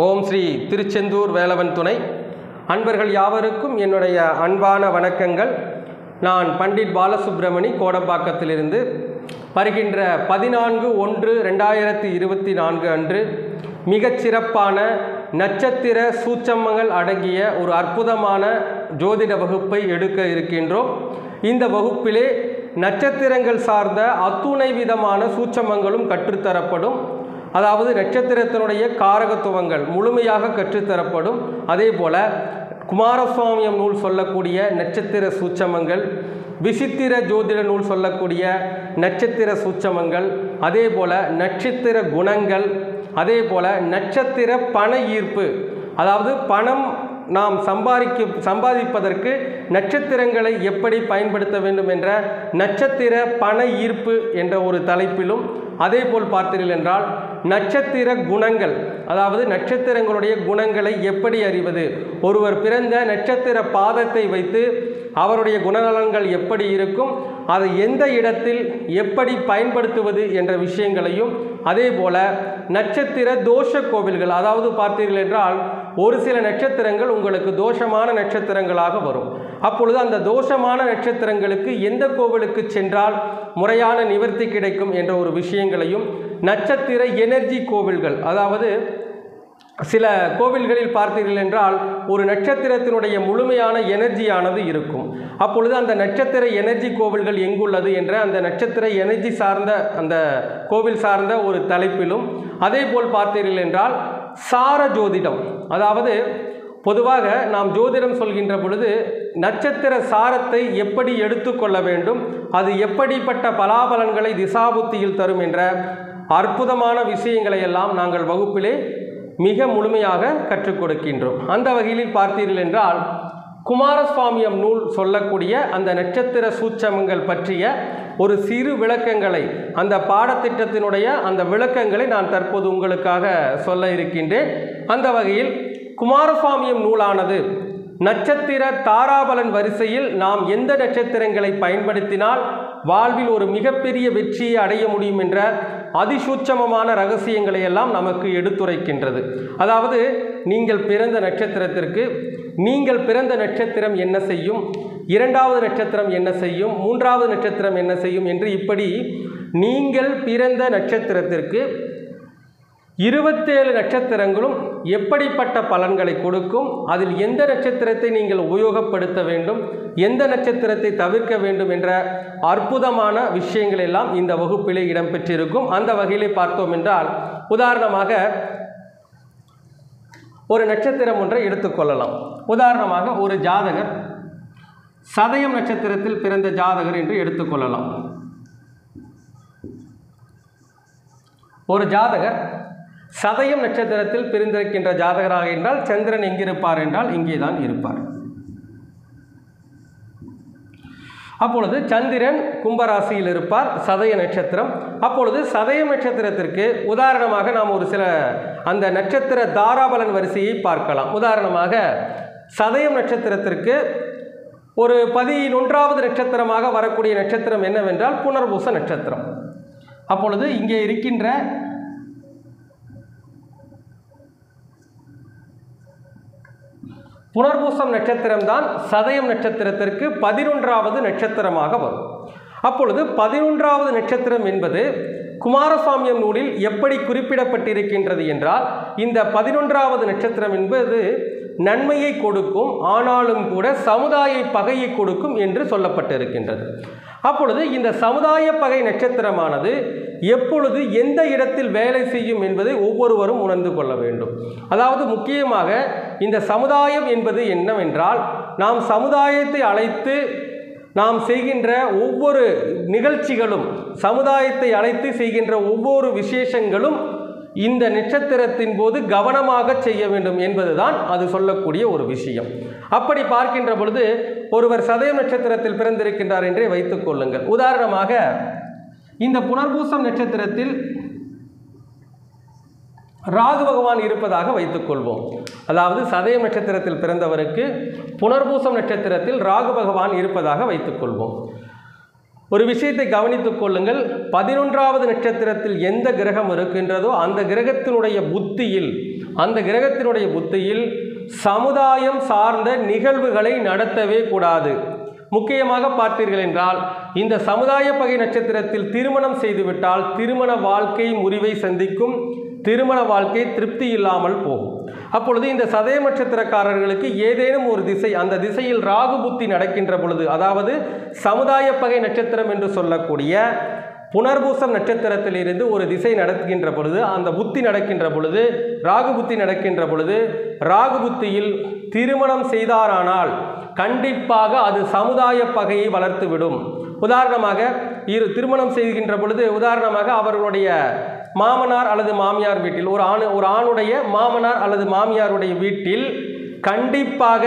ஓம் ஸ்ரீ திருச்செந்தூர் வேலவன் துணை அன்பர்கள் யாவருக்கும் என்னுடைய அன்பான வணக்கங்கள். நான் பண்டிட் பாலசுப்ரமணி கோடம்பாக்கத்திலிருந்து வருகின்ற 14/1/2024 அன்று மிகச்சிறப்பான நட்சத்திர சூட்சமங்கள் அடங்கிய ஒரு அற்புதமான ஜோதிட வகுப்பை எடுக்க இருக்கின்றோம். இந்த வகுப்பிலே நட்சத்திரங்கள் சார்ந்த அத்துணை விதமான சூட்சமங்களும் கற்றுத்தரப்படும். அதாவது நட்சத்திரத்தினுடைய காரகத்துவங்கள் முழுமையாக கற்றுத்தரப்படும். அதே போல குமாரசுவாமியம் நூல் சொல்லக்கூடிய நட்சத்திர சூட்சமங்கள், விசித்திர ஜோதிட நூல் சொல்லக்கூடிய நட்சத்திர சூட்சமங்கள், அதே போல நட்சத்திர குணங்கள், அதே போல நட்சத்திர பண ஈர்ப்பு, அதாவது பணம் நாம் சம்பாதிப்பதற்கு நட்சத்திரங்களை எப்படி பயன்படுத்த வேண்டும் என்ற நட்சத்திர பண ஈர்ப்பு என்ற ஒரு தலைப்பிலும், அதே போல் பார்த்தீர்கள் என்றால் நட்சத்திர குணங்கள், அதாவது நட்சத்திரங்களுடைய குணங்களை எப்படி அறிவது, ஒருவர் பிறந்த நட்சத்திர பாதத்தை வைத்து அவருடைய குணநலன்கள் எப்படி இருக்கும், அதை எந்த இடத்தில் எப்படி பயன்படுத்துவது என்ற விஷயங்களையும், அதே போல நட்சத்திர தோஷ கோவில்கள், அதாவது பார்த்தீர்கள் என்றால் ஒரு சில நட்சத்திரங்கள் உங்களுக்கு தோஷமான நட்சத்திரங்களாக வரும். அப்பொழுது அந்த தோஷமான நட்சத்திரங்களுக்கு எந்த கோவிலுக்கு சென்றால் முறையான நிவர்த்தி கிடைக்கும் என்ற ஒரு விஷயங்களையும், நட்சத்திர எனர்ஜி கோவில்கள், அதாவது சில கோவில்களில் பார்த்தீர்கள் என்றால் ஒரு நட்சத்திரத்தினுடைய முழுமையான எனர்ஜியானது இருக்கும். அப்பொழுது அந்த நட்சத்திர எனர்ஜி கோவில்கள் எங்குள்ளது என்ற அந்த நட்சத்திர எனர்ஜி சார்ந்த அந்த கோவில் சார்ந்த ஒரு தலைப்பிலும், அதே போல் பார்த்தீர்கள் என்றால் சார ஜோதிடம், அதாவது பொதுவாக நாம் ஜோதிடம் சொல்கின்ற பொழுது நட்சத்திர சாரத்தை எப்படி எடுத்துக்கொள்ள வேண்டும், அது எப்படிப்பட்ட பலாபலன்களை திசாபுத்தியில் தரும் என்ற அற்புதமான விஷயங்களை எல்லாம் நாங்கள் வகுப்பிலே மிக முழுமையாக கற்றுக் கொடுக்கின்றோம். அந்த வகையில் பார்த்தீர்கள் என்றால் குமாரசுவாமியம் நூல் சொல்லக்கூடிய அந்த நட்சத்திர சூட்சமங்கள் பற்றிய ஒரு சிறு விளக்கங்களை, அந்த பாடத்திட்டத்தினுடைய அந்த விளக்கங்களை நான் தற்போது உங்களுக்காக சொல்ல இருக்கின்றேன். அந்த வகையில் குமாரசுவாமியம் நூலானது நட்சத்திர தாராபலன் வரிசையில் நாம் எந்த நட்சத்திரங்களை பயன்படுத்தினால் வாழ்வில் ஒரு மிகப்பெரிய வெற்றியை அடைய முடியும் என்ற அதிசூட்சமமான ரகசியங்களை எல்லாம் நமக்கு எடுத்துரைக்கின்றது. அதாவது நீங்கள் பிறந்த நட்சத்திரத்திற்கு நீங்கள் பிறந்த நட்சத்திரம் என்ன செய்யும், இரண்டாவது நட்சத்திரம் என்ன செய்யும், மூன்றாவது நட்சத்திரம் என்ன செய்யும் என்று இப்படி நீங்கள் பிறந்த நட்சத்திரத்திற்கு 27 நட்சத்திரங்களும் எப்படிப்பட்ட பலன்களை கொடுக்கும், அதில் எந்த நட்சத்திரத்தை நீங்கள் உபயோகப்படுத்த வேண்டும், எந்த நட்சத்திரத்தை தவிர்க்க வேண்டும் என்ற அற்புதமான விஷயங்கள் எல்லாம் இந்த வகுப்பிலே இடம்பெற்றிருக்கும். அந்த வகையிலே பார்த்தோம் என்றால் உதாரணமாக ஒரு நட்சத்திரம் ஒன்றை எடுத்துக்கொள்ளலாம். உதாரணமாக ஒரு ஜாதகர் சதயம் நட்சத்திரத்தில் பிறந்த ஜாதகர் என்று எடுத்துக்கொள்ளலாம். ஒரு ஜாதகர் சதயம் நட்சத்திரத்தில் பிரிந்திருக்கின்ற ஜாதகராக என்றால் சந்திரன் எங்கிருப்பார் என்றால் இங்கே தான் இருப்பார். அப்பொழுது சந்திரன் கும்பராசியில் இருப்பார், சதய நட்சத்திரம். அப்பொழுது சதயம் நட்சத்திரத்திற்கு உதாரணமாக நாம் ஒரு சில அந்த நட்சத்திர தாராபலன் வரிசையை பார்க்கலாம். உதாரணமாக சதயம் நட்சத்திரத்திற்கு ஒரு 11வது நட்சத்திரமாக வரக்கூடிய நட்சத்திரம் என்னவென்றால் புனர்பூச நட்சத்திரம். அப்பொழுது இங்கே இருக்கின்ற புனர்பூசம் நட்சத்திரம் தான் சதயம் நட்சத்திரத்திற்கு 11வது நட்சத்திரமாக வரும். அப்பொழுது 11வது நட்சத்திரம் என்பது குமாரசுவாமியம் நூலில் எப்படி குறிப்பிடப்பட்டிருக்கின்றது என்றால், இந்த 11வது நட்சத்திரம் என்பது நன்மையை கொடுக்கும், ஆனாலும் கூட சமுதாய பகையை கொடுக்கும் என்று சொல்லப்பட்டிருக்கின்றது. அப்பொழுது இந்த சமுதாய பகை நட்சத்திரமானது எப்பொழுது எந்த இடத்தில் வேலை செய்யும் என்பதை ஒவ்வொருவரும் உணர்ந்து கொள்ள வேண்டும். அதாவது முக்கியமாக இந்த சமுதாயம் என்பது என்னவென்றால், நாம் சமுதாயத்தை அழைத்து நாம் செய்கின்ற ஒவ்வொரு நிகழ்ச்சிகளும், சமுதாயத்தை அழைத்து செய்கின்ற ஒவ்வொரு விசேஷங்களும் இந்த நட்சத்திரத்தின் போது கவனமாக செய்ய வேண்டும் என்பதுதான் அது சொல்லக்கூடிய ஒரு விஷயம். அப்படி பார்க்கின்ற பொழுது ஒருவர் சதயம் நட்சத்திரத்தில் பிறந்திருக்கின்றார் என்றே வைத்துக் கொள்ளுங்கள். உதாரணமாக இந்த புனர்பூசம் நட்சத்திரத்தில் ராகு பகவான் இருப்பதாக வைத்துக் கொள்வோம். அதாவது சதயம் நட்சத்திரத்தில் பிறந்தவருக்கு புனர்பூசம் நட்சத்திரத்தில் ராகு பகவான் இருப்பதாக வைத்துக் கொள்வோம். ஒரு விஷயத்தை கவனித்துக் கொள்ளுங்கள். 11வது நட்சத்திரத்தில் எந்த கிரகம் இருக்கின்றதோ அந்த கிரகத்தினுடைய புத்தியில் அந்த கிரகத்தினுடைய புத்தியில் சமுதாயம் சார்ந்த நிகழ்வுகளை நடத்தவே கூடாது. முக்கியமாக பார்த்தீர்கள் என்றால் இந்த சமுதாய பகை நட்சத்திரத்தில் திருமணம் செய்துவிட்டால் திருமண வாழ்க்கை முறிவை சந்திக்கும், திருமண வாழ்க்கை திருப்தி இல்லாமல் போகும். அப்பொழுது இந்த சதயம் நட்சத்திரக்காரர்களுக்கு ஏதேனும் ஒரு திசை, அந்த திசையில் ராகு புத்தி நடக்கின்ற பொழுது, அதாவது சமுதாய பகை நட்சத்திரம் என்று சொல்லக்கூடிய புனர்பூசம் நட்சத்திரத்திலிருந்து ஒரு திசை நடக்கின்ற பொழுது, அந்த புத்தி நடக்கின்ற பொழுது, ராகு புத்தி நடக்கின்ற பொழுது, ராகு புத்தியில் திருமணம் செய்தாரானால் கண்டிப்பாக அது சமுதாய பகையை வளர்த்துவிடும். உதாரணமாக திருமணம் செய்கின்ற பொழுது, உதாரணமாக அவர்களுடைய மாமனார் அல்லது மாமியார் வீட்டில் ஒரு ஆணுடைய மாமனார் அல்லது மாமியாருடைய வீட்டில் கண்டிப்பாக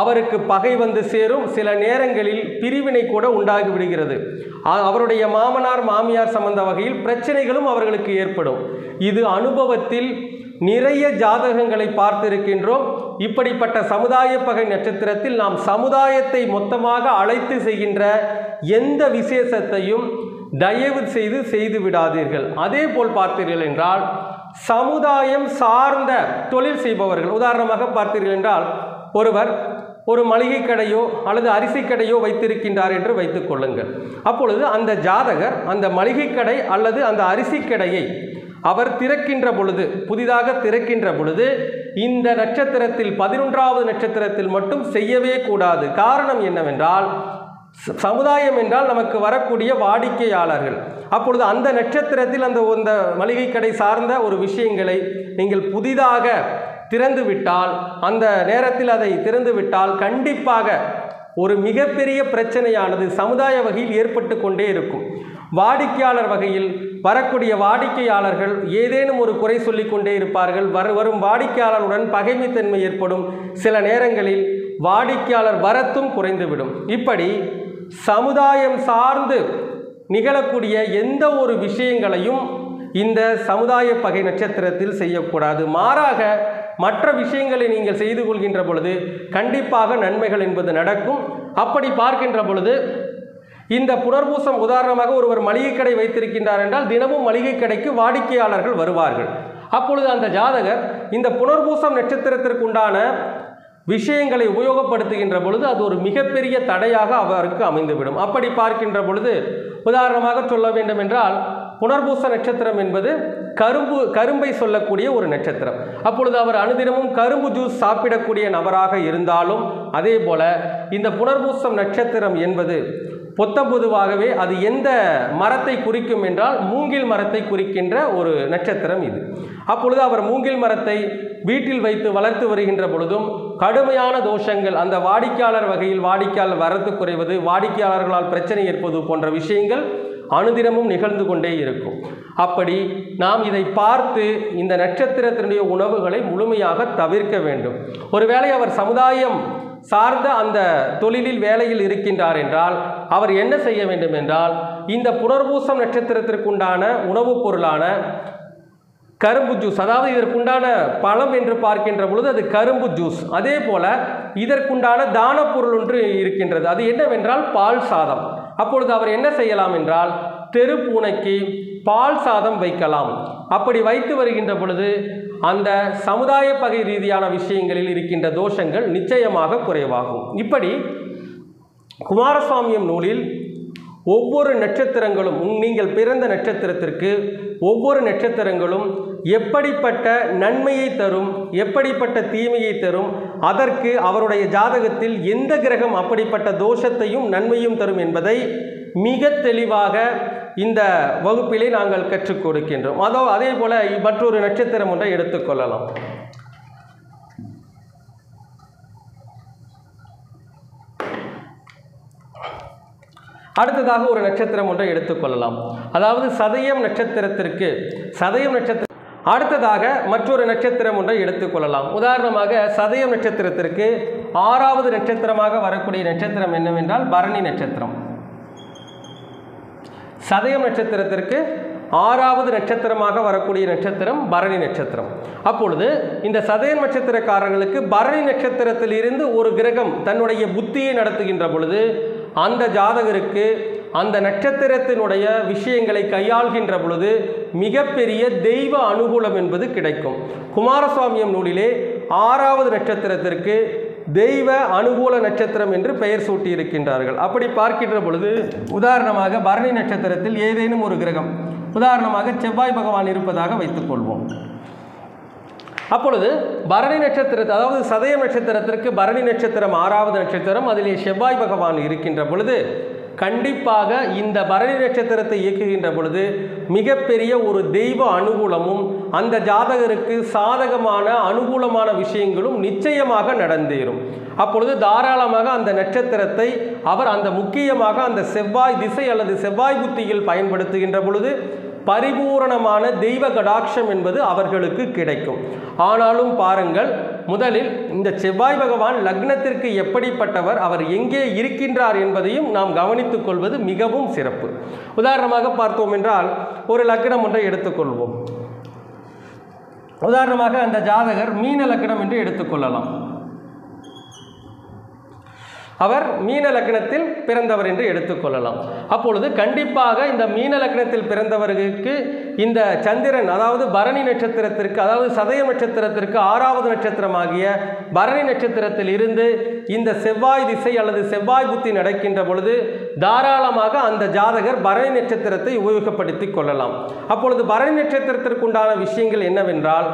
அவருக்கு பகை வந்து சேரும். சில நேரங்களில் பிரிவினை கூட உண்டாகி விடுகிறது. அவருடைய மாமனார் மாமியார் சம்பந்த வகையில் பிரச்சனைகளும் அவர்களுக்கு ஏற்படும். இது அனுபவத்தில் நிறைய ஜாதகங்களை பார்த்திருக்கின்றோம். இப்படிப்பட்ட சமுதாய பகை நட்சத்திரத்தில் நாம் சமுதாயத்தை மொத்தமாக அழைத்து செய்கின்ற எந்த விசேஷத்தையும் தயவு செய்து விடாதீர்கள். அதே போல் பார்த்தீர்கள் என்றால் சமுதாயம் சார்ந்த தொழில் செய்பவர்கள், உதாரணமாக பார்த்தீர்கள் என்றால் ஒருவர் ஒரு மளிகை கடையோ அல்லது அரிசி கடையோ வைத்திருக்கின்றார் என்று வைத்துக் கொள்ளுங்கள். அப்பொழுது அந்த ஜாதகர் அந்த மளிகை கடை அல்லது அந்த அரிசி கடையை அவர் திறக்கின்ற பொழுது, புதிதாக திறக்கின்ற பொழுது இந்த நட்சத்திரத்தில் 11வது நட்சத்திரத்தில் மட்டும் செய்யவே கூடாது. காரணம் என்னவென்றால் சமுதாயம் என்றால் நமக்கு வரக்கூடிய வாடிக்கையாளர்கள். அப்பொழுது அந்த நட்சத்திரத்தில் அந்த மளிகை கடை சார்ந்த ஒரு விஷயங்களை நீங்கள் புதிதாக திறந்துவிட்டால், அந்த நேரத்தில் அதை திறந்துவிட்டால் கண்டிப்பாக ஒரு மிகப்பெரிய பிரச்சனையானது சமுதாய வகையில் ஏற்பட்டு கொண்டே இருக்கும். வாடிக்கையாளர் வகையில் வரக்கூடிய வாடிக்கையாளர்கள் ஏதேனும் ஒரு குறை சொல்லிக் கொண்டே இருப்பார்கள். வரும் வாடிக்கையாளருடன் பகைமைத்தன்மை ஏற்படும். சில நேரங்களில் வாடிக்கையாளர் வரத்தும் குறைந்துவிடும். இப்படி சமுதாயம் சார்ந்து நிகழக்கூடிய எந்த ஒரு விஷயங்களையும் இந்த சமுதாய பகை நட்சத்திரத்தில் செய்யக்கூடாது. மாறாக மற்ற விஷயங்களை நீங்கள் செய்து கொள்கின்ற பொழுது கண்டிப்பாக நன்மைகள் என்பது நடக்கும். அப்படி பார்க்கின்ற பொழுது இந்த புனர்பூசம், உதாரணமாக ஒருவர் மளிகை கடை வைத்திருக்கின்றார் என்றால் தினமும் மளிகை கடைக்கு வாடிக்கையாளர்கள் வருவார்கள். அப்பொழுது அந்த ஜாதகர் இந்த புனர்பூசம் நட்சத்திரத்திற்குண்டான விஷயங்களை உபயோகப்படுத்துகின்ற பொழுது அது ஒரு மிகப்பெரிய தடையாக அவருக்கு அமைந்துவிடும். அப்படி பார்க்கின்ற பொழுது உதாரணமாக சொல்ல வேண்டும் என்றால் புனர்பூச நட்சத்திரம் என்பது கரும்பை சொல்லக்கூடிய ஒரு நட்சத்திரம். அப்பொழுது அவர் அனுதினமும் கரும்பு ஜூஸ் சாப்பிடக்கூடிய நபராக இருந்தாலும், அதே போல இந்த புனர்பூசம் நட்சத்திரம் என்பது பொதுவாகவே அது எந்த மரத்தை குறிக்கும் என்றால் மூங்கில் மரத்தை குறிக்கின்ற ஒரு நட்சத்திரம் இது. அப்பொழுது அவர் மூங்கில் மரத்தை வீட்டில் வைத்து வளர்த்து வருகின்ற பொழுதும் கடுமையான தோஷங்கள், அந்த வாடிக்கையாளர் வகையில் வாடிக்கையாளர் வரத்து குறைவது, வாடிக்கையாளர்களால் பிரச்சனை ஏற்பது போன்ற விஷயங்கள் அனுதினமும் நிகழ்ந்து கொண்டே இருக்கும். அப்படி நாம் இதை பார்த்து இந்த நட்சத்திரத்தினுடைய உணவுகளை முழுமையாக தவிர்க்க வேண்டும். ஒருவேளை அவர் சமுதாயம் சார்ந்த அந்த தொழிலில் வேலையில் இருக்கின்றார் என்றால் அவர் என்ன செய்ய வேண்டும் என்றால் இந்த புனர்பூசம் நட்சத்திரத்திற்குண்டான உணவுப் பொருளான கரும்பு ஜூஸ், அதாவது இதற்குண்டான பழம் என்று பார்க்கின்ற பொழுது அது கரும்பு ஜூஸ். அதே போல இதற்குண்டான தான பொருள் ஒன்று இருக்கின்றது. அது என்னவென்றால் பால் சாதம். அப்பொழுது அவர் என்ன செய்யலாம் என்றால் தெரு பூனைக்கு பால் சாதம் வைக்கலாம். அப்படி வைத்து வருகின்ற பொழுது அந்த சமுதாய பகை ரீதியான விஷயங்களில் இருக்கின்ற தோஷங்கள் நிச்சயமாக குறைவாகும். இப்படி குமாரசுவாமியம் நூலில் ஒவ்வொரு நட்சத்திரங்களும், நீங்கள் பிறந்த நட்சத்திரத்திற்கு ஒவ்வொரு நட்சத்திரங்களும் எப்படிப்பட்ட நன்மையை தரும், எப்படிப்பட்ட தீமையை தரும், அதற்கு அவருடைய ஜாதகத்தில் எந்த கிரகம் அப்படிப்பட்ட தோஷத்தையும் நன்மையும் தரும் என்பதை மிக தெளிவாக இந்த வகுப்பிலே நாங்கள் கற்றுக் கொடுக்கின்றோம். அதே போல மற்றொரு நட்சத்திரம் ஒன்றை எடுத்துக்கொள்ளலாம். அடுத்ததாக ஒரு நட்சத்திரம் ஒன்றை எடுத்துக்கொள்ளலாம். அதாவது சதயம் நட்சத்திரத்திற்கு அடுத்ததாக மற்றொரு நட்சத்திரம் ஒன்றை எடுத்துக்கொள்ளலாம். உதாரணமாக சதயம் நட்சத்திரத்திற்கு 6வது நட்சத்திரமாக வரக்கூடிய நட்சத்திரம் என்னவென்றால் பரணி நட்சத்திரம். சதயம் நட்சத்திரத்திற்கு 6வது நட்சத்திரமாக வரக்கூடிய நட்சத்திரம் பரணி நட்சத்திரம். அப்பொழுது இந்த சதயம் நட்சத்திரக்காரர்களுக்கு பரணி நட்சத்திரத்தில் இருந்து ஒரு கிரகம் தன்னுடைய புத்தியை நடத்துகின்ற பொழுது அந்த ஜாதகருக்கு அந்த நட்சத்திரத்தினுடைய விஷயங்களை கையாள்கின்ற பொழுது மிகப்பெரிய தெய்வ அனுகூலம் என்பது கிடைக்கும். குமாரசுவாமியம் நூலிலே 6வது நட்சத்திரத்திற்கு தெய்வ அனுகூல நட்சத்திரம் என்று பெயர் சூட்டி இருக்கின்றார்கள். அப்படி பார்க்கின்ற பொழுது உதாரணமாக பரணி நட்சத்திரத்தில் ஏதேனும் ஒரு கிரகம், உதாரணமாக செவ்வாய் பகவான் இருப்பதாக வைத்துக்கொள்வோம். அப்பொழுது பரணி நட்சத்திரத்தை, அதாவது சதயம் நட்சத்திரத்திற்கு பரணி நட்சத்திரம் 6வது நட்சத்திரம், அதிலே செவ்வாய் பகவான் இருக்கின்ற பொழுது கண்டிப்பாக இந்த பரணி நட்சத்திரத்தை இயக்குகின்ற பொழுது மிகப்பெரிய ஒரு தெய்வ அனுகூலமும் அந்த ஜாதகருக்கு சாதகமான அனுகூலமான விஷயங்களும் நிச்சயமாக நடந்தேறும். அப்பொழுது தாராளமாக அந்த நட்சத்திரத்தை அவர் அந்த முக்கியமாக அந்த செவ்வாய் திசை அல்லது செவ்வாய் புத்தியில் பயன்படுத்துகின்ற பொழுது பரிபூரணமான தெய்வ கடாட்சம் என்பது அவர்களுக்கு கிடைக்கும். ஆனாலும் பாருங்கள், முதலில் இந்த செவ்வாய் பகவான் லக்னத்திற்கு எப்படிப்பட்டவர், அவர் எங்கே இருக்கின்றார் என்பதையும் நாம் கவனித்துக் கொள்வது மிகவும் சிறப்பு. உதாரணமாக பார்த்தோம் என்றால் ஒரு லக்னம் ஒன்றை எடுத்துக்கொள்வோம். உதாரணமாக அந்த ஜாதகர் மீன லக்னம் என்று எடுத்துக்கொள்ளலாம். அவர் மீன லக்னத்தில் பிறந்தவர் என்று எடுத்துக்கொள்ளலாம். அப்பொழுது கண்டிப்பாக இந்த மீன லக்னத்தில் பிறந்தவர்களுக்கு இந்த சந்திரன், அதாவது பரணி நட்சத்திரத்திற்கு, அதாவது சதய நட்சத்திரத்திற்கு 6வது நட்சத்திரமாகிய பரணி நட்சத்திரத்தில் இருந்து இந்த செவ்வாய் திசை அல்லது செவ்வாய் புத்தி நடக்கின்ற பொழுது தாராளமாக அந்த ஜாதகர் பரணி நட்சத்திரத்தை உபயோகப்படுத்தி கொள்ளலாம். அப்பொழுது பரணி நட்சத்திரத்திற்குண்டான விஷயங்கள் என்னவென்றால்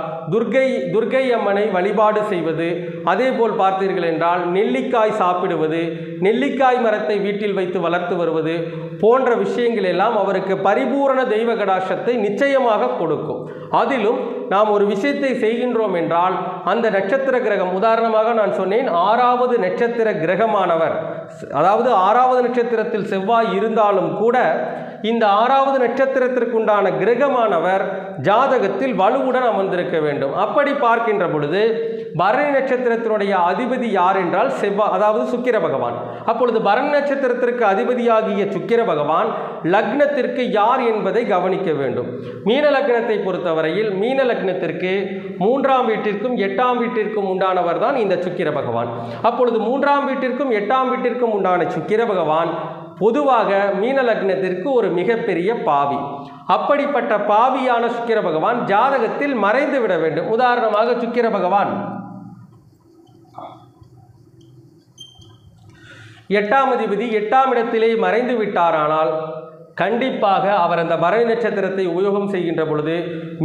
துர்க்கை அம்மனை வழிபாடு செய்வது, அதே போல் பார்த்தீர்கள் என்றால் நெல்லிக்காய் சாப்பிடுவது, நெல்லிக்காய் மரத்தை வீட்டில் வைத்து வளர்த்து வருவது போன்ற விஷயங்கள் எல்லாம் அவருக்கு பரிபூரண தெய்வ கடாட்சத்தை நிச்சயமாக கொடுக்கும். அதிலும் நாம் ஒரு விஷயத்தை செய்கின்றோம் என்றால் அந்த நட்சத்திர கிரகம், உதாரணமாக நான் சொன்னேன் 6வது நட்சத்திர கிரகமானவர், அதாவது 6வது நட்சத்திரத்தில் செவ்வாய் இருந்தாலும் கூட இந்த 6வது நட்சத்திரத்திற்குண்டான கிரகமானவர் ஜாதகத்தில் வலுவுடன் அமர்ந்திருக்க வேண்டும். அப்படி பார்க்கின்ற பொழுது பரணி நட்சத்திரத்தினுடைய அதிபதி யார் என்றால் செவ்வாய், அதாவது சுக்கிர பகவான். அப்பொழுது பரணி நட்சத்திரத்திற்கு அதிபதியாகிய சுக்கிர பகவான் லக்னத்திற்கு யார் என்பதை கவனிக்க வேண்டும். மீன லக்னத்தை பொறுத்தவரையில் மீன லக்னத்திற்கு 3ஆம் வீட்டிற்கும் 8ஆம் வீட்டிற்கும் உண்டானவர் தான் இந்த சுக்கிர பகவான். அப்பொழுது 3ஆம் வீட்டிற்கும் 8ஆம் வீட்டிற்கும் உண்டான சுக்கிர பகவான் பொதுவாக மீன லக்னத்திற்கு ஒரு மிகப்பெரிய பாவி. அப்படிப்பட்ட பாவியான சுக்கிர பகவான் ஜாதகத்தில் மறைந்து விட வேண்டும். உதாரணமாக சுக்கிர பகவான் 8ஆம் அதிபதி 8ஆம் இடத்திலே மறைந்து விட்டாரானால் கண்டிப்பாக அவர் அந்த பரணி நட்சத்திரத்தை உபயோகம் செய்கின்ற பொழுது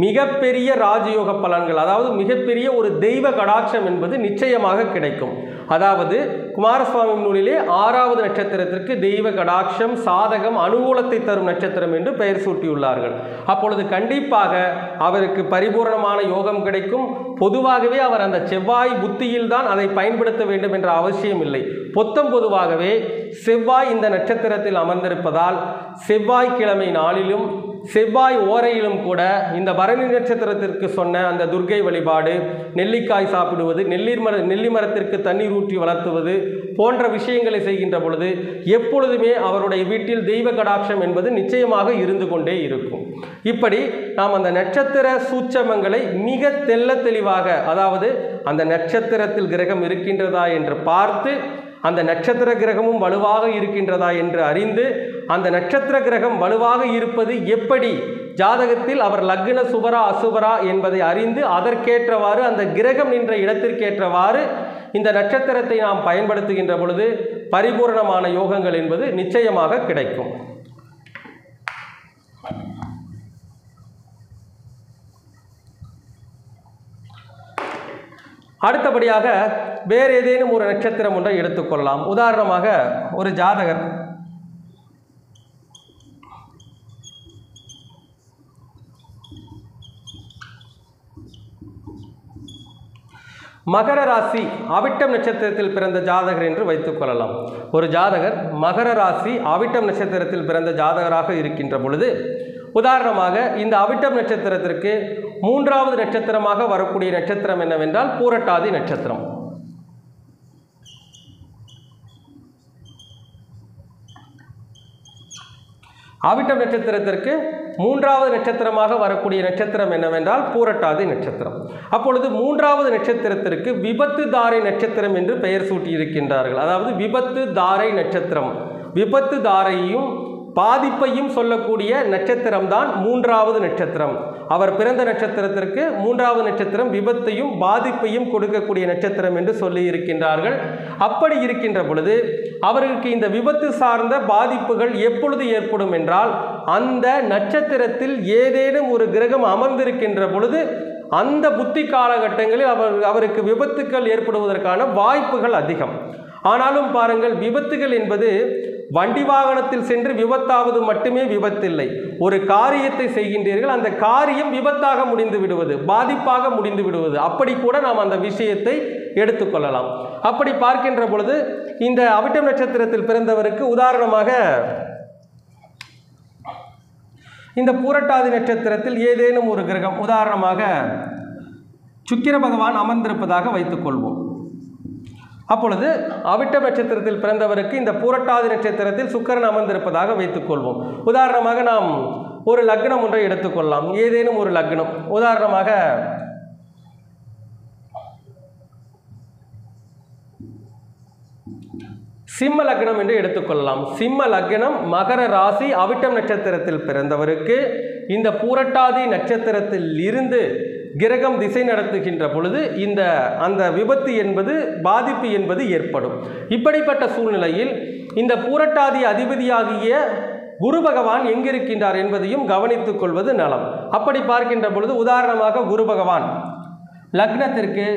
மிகப்பெரிய ராஜயோக பலன்கள், அதாவது மிகப்பெரிய ஒரு தெய்வ கடாட்சம் என்பது நிச்சயமாக கிடைக்கும். அதாவது குமாரசுவாமி நூலிலே 6வது நட்சத்திரத்திற்கு தெய்வ கடாட்சம், சாதகம், அனுகூலத்தை தரும் நட்சத்திரம் என்று பெயர் சூட்டியுள்ளார்கள். அப்பொழுது கண்டிப்பாக அவருக்கு பரிபூர்ணமான யோகம் கிடைக்கும். பொதுவாகவே அவர் அந்த செவ்வாய் புத்தியில் தான் அதை பயன்படுத்த வேண்டும் என்ற அவசியம் இல்லை. பொதுவாகவே செவ்வாய் இந்த நட்சத்திரத்தில் அமர்ந்திருப்பதால் செவ்வாய்க்கிழமை நாளிலும் செவ்வாய் ஓரையிலும் கூட இந்த பரணி நட்சத்திரத்திற்கு சொன்ன அந்த துர்க்கை வழிபாடு, நெல்லிக்காய் சாப்பிடுவது, நெல்லி மரத்திற்கு தண்ணீர் ஊற்றி வளர்த்துவது போன்ற விஷயங்களை செய்கின்ற பொழுது எப்பொழுதுமே அவருடைய வீட்டில் தெய்வ கடாட்சம் என்பது நிச்சயமாக இருந்து கொண்டே இருக்கும். இப்படி நாம் அந்த நட்சத்திர சூட்சமங்களை மிக தெள்ள தெளிவாக, அதாவது அந்த நட்சத்திரத்தில் கிரகம் இருக்கின்றதா என்று பார்த்து, அந்த நட்சத்திர கிரகமும் வலுவாக இருக்கின்றதா என்று அறிந்து, அந்த நட்சத்திர கிரகம் வலுவாக இருப்பது எப்படி, ஜாதகத்தில் அவர் லக்ன சுபரா அசுபரா என்பதை அறிந்து அதற்கேற்றவாறு அந்த கிரகம் நின்ற இடத்திற்கேற்றவாறு இந்த நட்சத்திரத்தை நாம் பயன்படுத்துகின்ற பொழுது பரிபூர்ணமான யோகங்கள் என்பது நிச்சயமாக கிடைக்கும். அடுத்தபடியாக வேறு ஏதேனும் ஒரு நட்சத்திரம் ஒன்றை எடுத்துக்கொள்ளலாம். உதாரணமாக ஒரு ஜாதகர் மகர ராசி அவிட்டம் நட்சத்திரத்தில் பிறந்த ஜாதகர் என்று வைத்துக்கொள்ளலாம். ஒரு ஜாதகர் மகர ராசி அவிட்டம் நட்சத்திரத்தில் பிறந்த ஜாதகராக இருக்கின்ற பொழுது, உதாரணமாக இந்த அவிட்டம் நட்சத்திரத்திற்கு 3வது நட்சத்திரமாக வரக்கூடிய நட்சத்திரம் என்னவென்றால் பூரட்டாதி நட்சத்திரம். அவிட்டம் நட்சத்திரத்திற்கு 3வது நட்சத்திரமாக வரக்கூடிய நட்சத்திரம் என்னவென்றால் பூரட்டாதி நட்சத்திரம். அப்பொழுது 3வது நட்சத்திரத்திற்கு விபத்து தாரை நட்சத்திரம் என்று பெயர் சூட்டி இருக்கின்றார்கள். அதாவது விபத்து தாரை நட்சத்திரம், விபத்து தாரையும் பாதிப்பையும் சொல்லக்கூடிய நட்சத்திரம் தான் மூன்றாவது நட்சத்திரம். அவர் பிறந்த நட்சத்திரத்திற்கு மூன்றாவது நட்சத்திரம் விபத்தையும் பாதிப்பையும் கொடுக்கக்கூடிய நட்சத்திரம் என்று சொல்லி இருக்கின்றார்கள். அப்படி இருக்கின்ற பொழுது அவருக்கு இந்த விபத்து சார்ந்த பாதிப்புகள் எப்பொழுது ஏற்படும் என்றால், அந்த நட்சத்திரத்தில் ஏதேனும் ஒரு கிரகம் அமர்ந்திருக்கின்ற பொழுது அந்த புத்தி காலகட்டங்களில் அவருக்கு விபத்துக்கள் ஏற்படுவதற்கான வாய்ப்புகள் அதிகம். ஆனாலும் பாருங்கள், விபத்துகள் என்பது வண்டி வாகனத்தில் சென்று விபத்தாவது மட்டுமே விபத்தில்லை. ஒரு காரியத்தை செய்கின்றீர்கள், அந்த காரியம் விபத்தாக முடிந்து விடுவது, பாதிப்பாக முடிந்து விடுவது, அப்படி கூட நாம் அந்த விஷயத்தை எடுத்துக்கொள்ளலாம். அப்படி பார்க்கின்ற பொழுது இந்த அவிட்டம் நட்சத்திரத்தில் பிறந்தவருக்கு உதாரணமாக இந்த பூரட்டாதி நட்சத்திரத்தில் ஏதேனும் ஒரு கிரகம், உதாரணமாக சுக்கிர பகவான் அமர்ந்திருப்பதாக வைத்துக்கொள்வோம். அப்பொழுது அவிட்டம் நட்சத்திரத்தில் பிறந்தவருக்கு இந்த பூரட்டாதி நட்சத்திரத்தில் சுக்கிரன் அமர்ந்திருப்பதாக வைத்துக்கொள்வோம். உதாரணமாக நாம் ஒரு லக்னம் ஒன்றை எடுத்துக்கொள்ளலாம். ஏதேனும் ஒரு லக்னம், உதாரணமாக சிம்ம லக்னம் என்று எடுத்துக்கொள்ளலாம். சிம்ம லக்னம், மகர ராசி, அவிட்டம் நட்சத்திரத்தில் பிறந்தவருக்கு இந்த பூரட்டாதி நட்சத்திரத்தில் இருந்து கிரகம் திசை நடத்துகின்ற பொழுது அந்த விபத்து என்பது, பாதிப்பு என்பது ஏற்படும். இப்படிப்பட்ட சூழ்நிலையில் இந்த பூரட்டாதி அதிபதியாகிய குரு பகவான் எங்கிருக்கின்றார் என்பதையும் கவனித்துக் கொள்வது நலம். அப்படி பார்க்கின்ற பொழுது உதாரணமாக குரு பகவான் லக்னத்திற்கு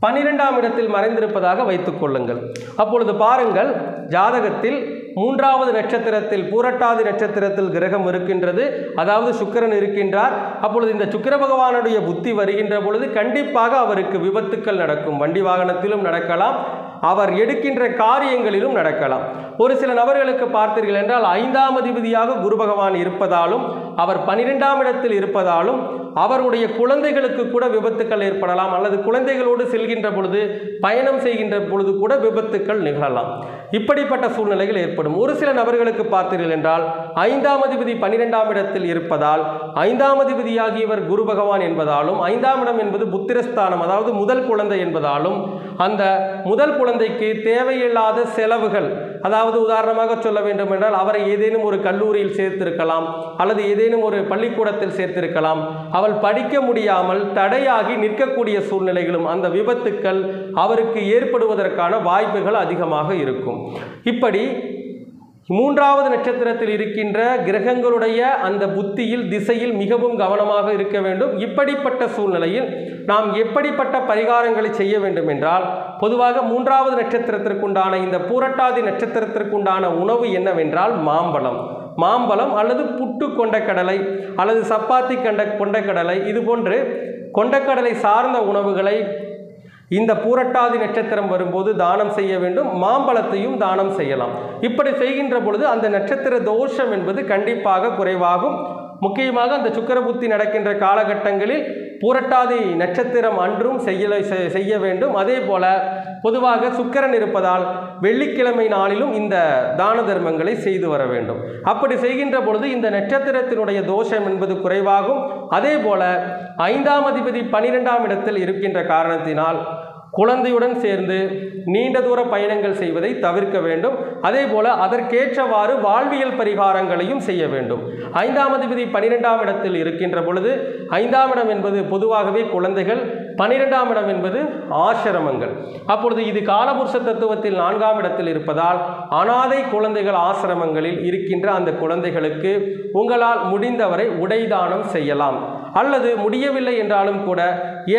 12ஆம் இடத்தில் மறைந்திருப்பதாக வைத்துக் கொள்ளுங்கள். அப்பொழுது பாருங்கள், ஜாதகத்தில் மூன்றாவது நட்சத்திரத்தில் பூரட்டாதி நட்சத்திரத்தில் கிரகம் இருக்கின்றது, அதாவது சுக்கிரன் இருக்கின்றார். அப்பொழுது இந்த சுக்கிர பகவானுடைய புத்தி வருகின்ற பொழுது கண்டிப்பாக அவருக்கு விபத்துக்கள் நடக்கும். வண்டி வாகனத்திலும் நடக்கலாம், அவர் எடுக்கின்ற காரியங்களிலும் நடக்கலாம். ஒரு சில நபர்களுக்கு பார்த்தீர்கள் என்றால் 5ஆம் அதிபதியாக குரு பகவான் இருப்பதாலும் அவர் 12ஆம் இடத்தில் இருப்பதாலும் அவருடைய குழந்தைகளுக்கு கூட விபத்துக்கள் ஏற்படலாம், அல்லது குழந்தைகளோடு செல்கின்ற பொழுது, பயணம் செய்கின்ற பொழுது கூட விபத்துக்கள் நிகழலாம். இப்படிப்பட்ட சூழ்நிலைகள் ஏற்படும். ஒரு சில நபர்களுக்கு பார்த்தீர்கள் என்றால் 5ஆம் அதிபதி 12ஆம் இடத்தில் இருப்பதால் 5ஆம் அதிபதியாகியவர் குரு பகவான் என்பதாலும் 5ஆம் இடம் என்பது புத்திரஸ்தானம், அதாவது முதல் குழந்தை என்பதாலும் அந்த முதல் குழந்தைக்கு தேவையில்லாத செலவுகள், அதாவது உதாரணமாக சொல்ல வேண்டும் என்றால் அவரை ஏதேனும் ஒரு கல்லூரியில் சேர்த்திருக்கலாம், அல்லது ஏதேனும் ஒரு பள்ளிக்கூடத்தில் சேர்த்திருக்கலாம். அவள் படிக்க முடியாமல் தடையாகி நிற்கக்கூடிய சூழ்நிலைகளும் அந்த விபத்துக்கள் அவருக்கு ஏற்படுவதற்கான வாய்ப்புகள் அதிகமாக இருக்கும். இப்படி மூன்றாவது நட்சத்திரத்தில் இருக்கின்ற கிரகங்களுடைய அந்த புத்தியில், திசையில் மிகவும் கவனமாக இருக்க வேண்டும். இப்படிப்பட்ட சூழ்நிலையில் நாம் எப்படிப்பட்ட பரிகாரங்களை செய்ய வேண்டும் என்றால், பொதுவாக மூன்றாவது நட்சத்திரத்திற்குண்டான இந்த பூரட்டாதி நட்சத்திரத்திற்குண்டான உணவு என்னவென்றால் மாம்பழம் அல்லது புட்டு கொண்டக்கடலை அல்லது சப்பாத்தி கொண்டக்கடலை, இது போன்று கொண்டக்கடலை சார்ந்த உணவுகளை இந்த பூரட்டாதி நட்சத்திரம் வரும்போது தானம் செய்ய வேண்டும். மாம்பழத்தையும் தானம் செய்யலாம். இப்படி செய்கின்ற பொழுது அந்த நட்சத்திர தோஷம் என்பது கண்டிப்பாக குறைவாகும். முக்கியமாக அந்த சுக்கிர புத்தி நடக்கின்ற காலகட்டங்களில் பூரட்டாதி நட்சத்திரம் அன்றும் செய்ய வேண்டும். அதே போல பொதுவாக சுக்கிரன் இருப்பதால் வெள்ளிக்கிழமை நாளிலும் இந்த தான தர்மங்களை செய்து வர வேண்டும். அப்படி செய்கின்ற பொழுது இந்த நட்சத்திரத்தினுடைய தோஷம் என்பது குறைவாகும். அதே போல 5ஆம் அதிபதி 12ஆம் இடத்தில் இருக்கின்ற காரணத்தினால் குழந்தையுடன் சேர்ந்து நீண்ட தூர பயணங்கள் செய்வதை தவிர்க்க வேண்டும். அதே போல அதற்கேற்றவாறு வாழ்வியல் பரிகாரங்களையும் செய்ய வேண்டும். 5ஆம் அதிபதி 12ஆம் இடத்தில் இருக்கின்ற பொழுது 5ஆம் இடம் என்பது பொதுவாகவே குழந்தைகள், 12ஆம் இடம் என்பது ஆசிரமங்கள். அப்பொழுது இது காலபுருஷ தத்துவத்தில் 4ஆம் இடத்தில் இருப்பதால் அனாதை குழந்தைகள் ஆசிரமங்களில் இருக்கின்ற அந்த குழந்தைகளுக்கு உங்களால் முடிந்தவரை உடைதானம் செய்யலாம். அல்லது முடியவில்லை என்றாலும் கூட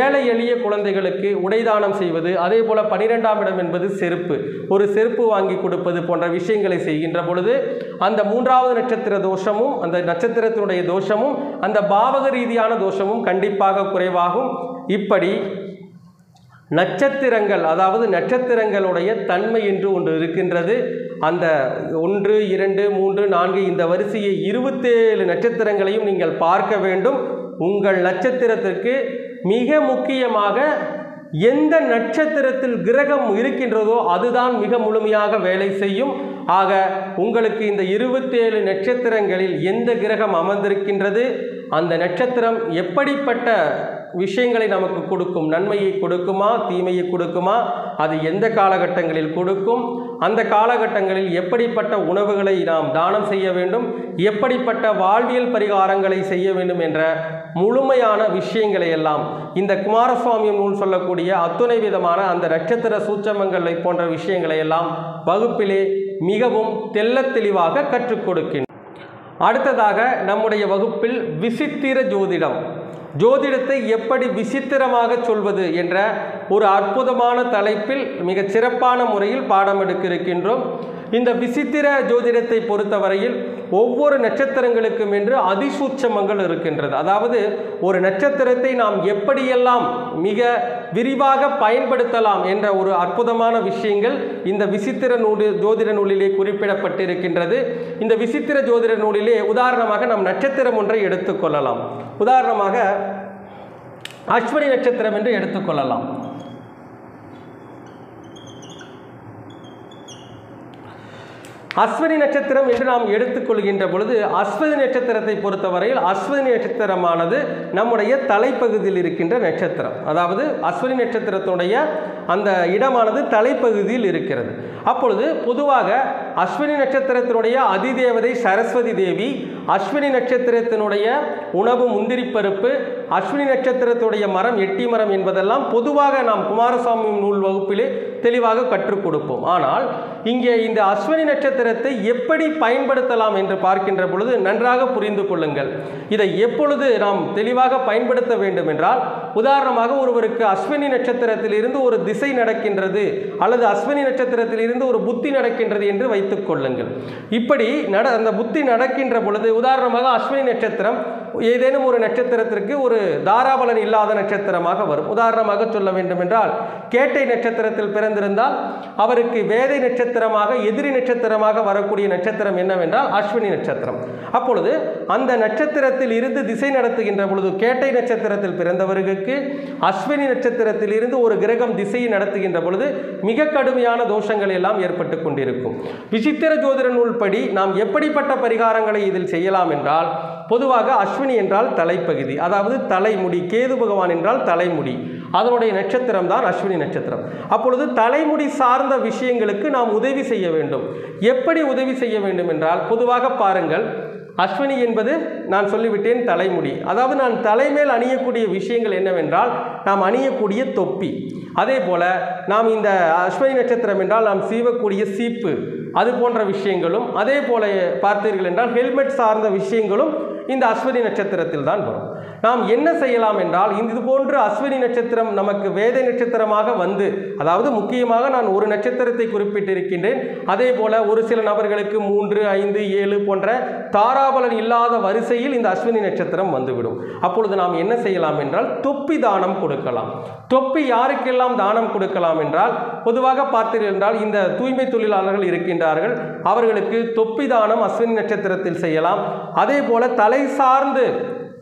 ஏழை எளிய குழந்தைகளுக்கு உடைதானம் செய்வது, அதே போல 12ஆம் இடம் என்பது செருப்பு, ஒரு செருப்பு வாங்கி கொடுப்பது போன்ற விஷயங்களை செய்கின்ற பொழுது அந்த மூன்றாவது நட்சத்திர தோஷமும் அந்த நட்சத்திரத்தினுடைய தோஷமும் அந்த பாவக ரீதியான தோஷமும் கண்டிப்பாக குறைவாகும். இப்படி நட்சத்திரங்கள், அதாவது நட்சத்திரங்களுடைய தன்மை என்று ஒன்று இருக்கின்றது. அந்த 1, 2, 3, 4 இந்த வரிசையை 27 நட்சத்திரங்களையும் நீங்கள் பார்க்க வேண்டும். உங்கள் நட்சத்திரத்திற்கு மிக முக்கியமாக எந்த நட்சத்திரத்தில் கிரகம் இருக்கின்றதோ அதுதான் மிக முழுமையாக வேலை செய்யும். ஆக உங்களுக்கு இந்த 27 நட்சத்திரங்களில் எந்த கிரகம் அமர்ந்திருக்கின்றது, அந்த நட்சத்திரம் எப்படிப்பட்ட விஷயங்களை நமக்கு கொடுக்கும், நன்மையை கொடுக்குமா, தீமையை கொடுக்குமா, அது எந்த காலகட்டங்களில் கொடுக்கும், அந்த காலகட்டங்களில் எப்படிப்பட்ட உணவுகளை நாம் தானம் செய்ய வேண்டும், எப்படிப்பட்ட வாழ்வியல் பரிகாரங்களை செய்ய வேண்டும் என்ற முழுமையான விஷயங்களை எல்லாம் இந்த குமாரசுவாமி நூல் சொல்லக்கூடிய அத்துணை விதமான அந்த நட்சத்திர சூட்சமங்களை போன்ற விஷயங்களை எல்லாம் வகுப்பிலே மிகவும் தெள்ளத் தெளிவாக கற்றுக் கொடுக்கின்றோம். அடுத்ததாக நம்முடைய வகுப்பில் விசித்திர ஜோதிடம், ஜோதிடத்தை எப்படி விசித்திரமாக சொல்வது என்ற ஒரு அற்புதமான தலைப்பில் மிக சிறப்பான முறையில் பாடம் எடுக்க இருக்கின்றோம். இந்த விசித்திர ஜோதிடத்தை பொறுத்தவரையில் ஒவ்வொரு நட்சத்திரங்களுக்கும் என்று அதிசூட்சமங்கள் இருக்கின்றது. அதாவது ஒரு நட்சத்திரத்தை நாம் எப்படியெல்லாம் மிக விரிவாக பயன்படுத்தலாம் என்ற ஒரு அற்புதமான விஷயங்கள் இந்த விசித்திர ஜோதிட நூலிலே குறிப்பிடப்பட்டிருக்கின்றது. இந்த விசித்திர ஜோதிட நூலிலே உதாரணமாக நாம் நட்சத்திரம் ஒன்றை எடுத்துக்கொள்ளலாம். உதாரணமாக அஸ்வினி நட்சத்திரம் என்று எடுத்துக்கொள்ளலாம். அஸ்வினி நட்சத்திரம் என்று நாம் எடுத்துக்கொள்கின்ற பொழுது அஸ்வினி நட்சத்திரத்தை பொறுத்தவரையில் அஸ்வினி நட்சத்திரமானது நம்முடைய தலைப்பகுதியில் இருக்கின்ற நட்சத்திரம். அதாவது அஸ்வினி நட்சத்திரத்துடைய அந்த இடமானது தலைப்பகுதியில் இருக்கிறது. அப்பொழுது பொதுவாக அஸ்வினி நட்சத்திரத்தினுடைய அதிதேவதை சரஸ்வதி தேவி, அஸ்வினி நட்சத்திரத்தினுடைய உணவு முந்திரி பருப்பு, அஸ்வினி நட்சத்திரத்துடைய மரம் எட்டி மரம் என்பதெல்லாம் பொதுவாக நாம் குமாரசுவாமி நூல் வகுப்பிலே தெளிவாக கற்றுக் கொடுப்போம். ஆனால் இங்கே இந்த அஸ்வினி நட்சத்திரத்தை எப்படி பயன்படுத்தலாம் என்று பார்க்கின்ற பொழுது நன்றாக புரிந்து கொள்ளுங்கள். இதை எப்பொழுது நாம் தெளிவாக பயன்படுத்த வேண்டும் என்றால், உதாரணமாக ஒருவருக்கு அஸ்வினி நட்சத்திரத்தில் இருந்து ஒரு திசை நடக்கின்றது அல்லது அஸ்வினி நட்சத்திரத்தில் இருந்து ஒரு புத்தி நடக்கின்றது என்று வைத்துக் கொள்ளுங்கள். இப்படி அந்த புத்தி நடக்கின்ற பொழுது உதாரணமாக அஸ்வினி நட்சத்திரம் ஏதேனும் ஒரு நட்சத்திரத்திற்கு ஒரு தாராபலன் இல்லாத நட்சத்திரமாக வரும். உதாரணமாக சொல்ல வேண்டும் என்றால், கேட்டை நட்சத்திரத்தில் பிறந்திருந்தால் அவருக்கு வேதை நட்சத்திரமாக எதிரி நட்சத்திரமாக வரக்கூடிய நட்சத்திரம் என்னவென்றால் அஸ்வினி நட்சத்திரம். அப்பொழுது அந்த நட்சத்திரத்தில் இருந்து திசை நடத்துகின்ற பொழுது கேட்டை நட்சத்திரத்தில் பிறந்தவர்களுக்கு அஸ்வினி நட்சத்திரத்தில் இருந்து ஒரு கிரகம் திசையை நடத்துகின்ற பொழுது மிக கடுமையான தோஷங்கள் எல்லாம் ஏற்பட்டு கொண்டிருக்கும். விசித்திர ஜோதிட நூல் படி நாம் எப்படிப்பட்ட பரிகாரங்களை இதில் செய்யலாம் என்றால், பொதுவாக அஸ்வினி என்றால் தலைப்பகுதி, அதாவது தலைமுடி, கேது பகவான் என்றால் தலைமுடி, அதனுடைய நட்சத்திரம் தான் அஸ்வினி நட்சத்திரம். அப்பொழுது தலைமுடி சார்ந்த விஷயங்களுக்கு நாம் உதவி செய்ய வேண்டும். எப்படி உதவி செய்ய வேண்டும் என்றால், பொதுவாக பாருங்கள், அஸ்வினி என்பது நான் சொல்லிவிட்டேன் தலைமுடி. அதாவது நான் தலைமேல் அணியக்கூடிய விஷயங்கள் என்னவென்றால் நாம் அணியக்கூடிய தொப்பி, அதே போல நாம் இந்த அஸ்வினி நட்சத்திரம் என்றால் நாம் சீவக்கூடிய சீப்பு, அது போன்ற விஷயங்களும், அதே போல பார்த்தீர்கள் என்றால் ஹெல்மெட் சார்ந்த விஷயங்களும் இந்த அஸ்வினி நட்சத்திரத்தில் தான் வரும். நாம் என்ன செய்யலாம் என்றால், இது போன்று அஸ்வினி நட்சத்திரம் நமக்கு வேதை நட்சத்திரமாக வந்து, அதாவது முக்கியமாக நான் ஒரு நட்சத்திரத்தை குறிப்பிட்டிருக்கின்றேன், அதே போல ஒரு சில நபர்களுக்கு 3, 5, 7 போன்ற தாராபலன் இல்லாத வரிசையில் இந்த அஸ்வினி நட்சத்திரம் வந்துவிடும். அப்பொழுது நாம் என்ன செய்யலாம் என்றால் தொப்பி தானம் கொடுக்கலாம். தொப்பி யாருக்கெல்லாம் தானம் கொடுக்கலாம் என்றால், பொதுவாக பார்த்தீர்கள் என்றால் இந்த தூய்மை தொழிலாளர்கள் இருக்கின்றார்கள், அவர்களுக்கு தொப்பி தானம் அஸ்வினி நட்சத்திரத்தில் செய்யலாம். அதே போல தலை சார்ந்து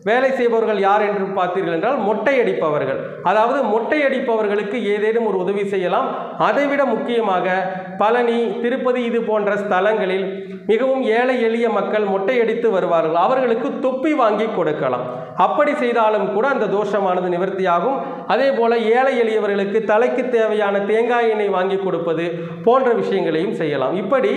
வேலை செய்பவர்கள் யார் என்று பார்த்தீர்கள் என்றால் மொட்டை அடிப்பவர்கள், அதாவது மொட்டை அடிப்பவர்களுக்கு ஏதேனும் ஒரு உதவி செய்யலாம். அதைவிட முக்கியமாக பழனி, திருப்பதி இது போன்ற ஸ்தலங்களில் மிகவும் ஏழை எளிய மக்கள் மொட்டை அடித்து வருவார்கள், அவர்களுக்கு தொப்பி வாங்கி கொடுக்கலாம். அப்படி செய்தாலும் கூட அந்த தோஷமானது நிவர்த்தியாகும். அதே போல ஏழை எளியவர்களுக்கு தலைக்கு தேவையான தேங்காய் எண்ணெய் வாங்கி கொடுப்பது போன்ற விஷயங்களையும் செய்யலாம். இப்படி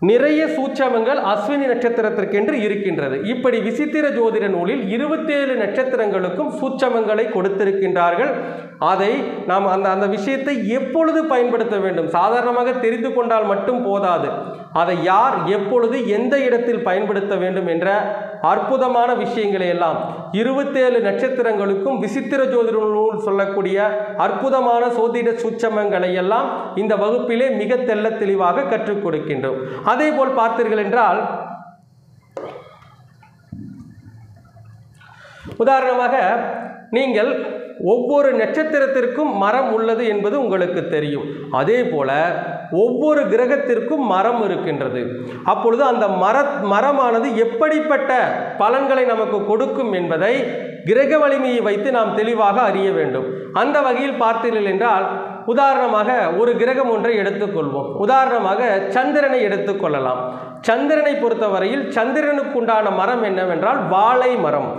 நிறைய சூட்சமங்கள் அஸ்வினி நட்சத்திரத்திற்கென்று இருக்கின்றது. இப்படி விசித்திர ஜோதிட நூலில் 27 நட்சத்திரங்களுக்கும் சூட்சமங்களை கொடுத்திருக்கின்றார்கள். அதை நாம் அந்த விஷயத்தை எப்பொழுது பயன்படுத்த வேண்டும், சாதாரணமாக தெரிந்து கொண்டால் மட்டும் போதாது, அதை யார் எப்பொழுது எந்த இடத்தில் பயன்படுத்த வேண்டும் என்ற அற்புதமான விஷயங்களை எல்லாம் 27 நட்சத்திரங்களுக்கும் விசித்திர ஜோதிட நூல் சொல்லக்கூடிய அற்புதமான சோதிட சூட்சமங்களை எல்லாம் இந்த வகுப்பிலே மிக தெள்ள தெளிவாக கற்றுக் கொடுக்கின்றோம். அதே போல் பார்த்தீர்கள் என்றால், உதாரணமாக நீங்கள் ஒவ்வொரு நட்சத்திரத்திற்கும் மரம் உள்ளது என்பது உங்களுக்கு தெரியும். அதே போல ஒவ்வொரு கிரகத்திற்கும் மரம் இருக்கின்றது. அப்பொழுது அந்த மரமானது எப்படிப்பட்ட பலன்களை நமக்கு கொடுக்கும் என்பதை கிரக வலிமையை வைத்து நாம் தெளிவாக அறிய வேண்டும். அந்த வகையில் பார்த்தீர்கள் என்றால், உதாரணமாக ஒரு கிரகம் ஒன்றை எடுத்துக்கொள்வோம். உதாரணமாக சந்திரனை எடுத்துக்கொள்ளலாம். சந்திரனை பொறுத்தவரையில் சந்திரனுக்குண்டான மரம் என்னவென்றால் வாழை மரம்.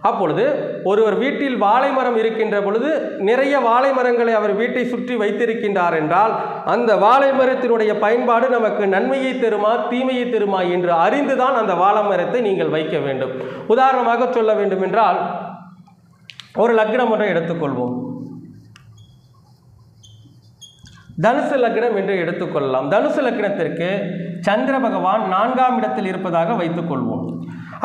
அப்பொழுது ஒருவர் வீட்டில் வாழை மரம் இருக்கின்ற பொழுது நிறைய வாழை மரங்களை அவர் வீட்டை சுற்றி வைத்திருக்கின்றார் என்றால் அந்த வாழை மரத்தினுடைய பயன்பாடு நமக்கு நன்மையை தருமா தீமையை தருமா என்று அறிந்துதான் அந்த வாழை மரத்தை நீங்கள் வைக்க வேண்டும். உதாரணமாக சொல்ல வேண்டும் என்றால் ஒரு லக்னம் ஒன்றை எடுத்துக்கொள்வோம். தனுசு லக்னம் என்று எடுத்துக்கொள்ளலாம். தனுசு லக்னத்திற்கு சந்திர பகவான் 4ஆம் இடத்தில் இருப்பதாக வைத்துக் கொள்வோம்.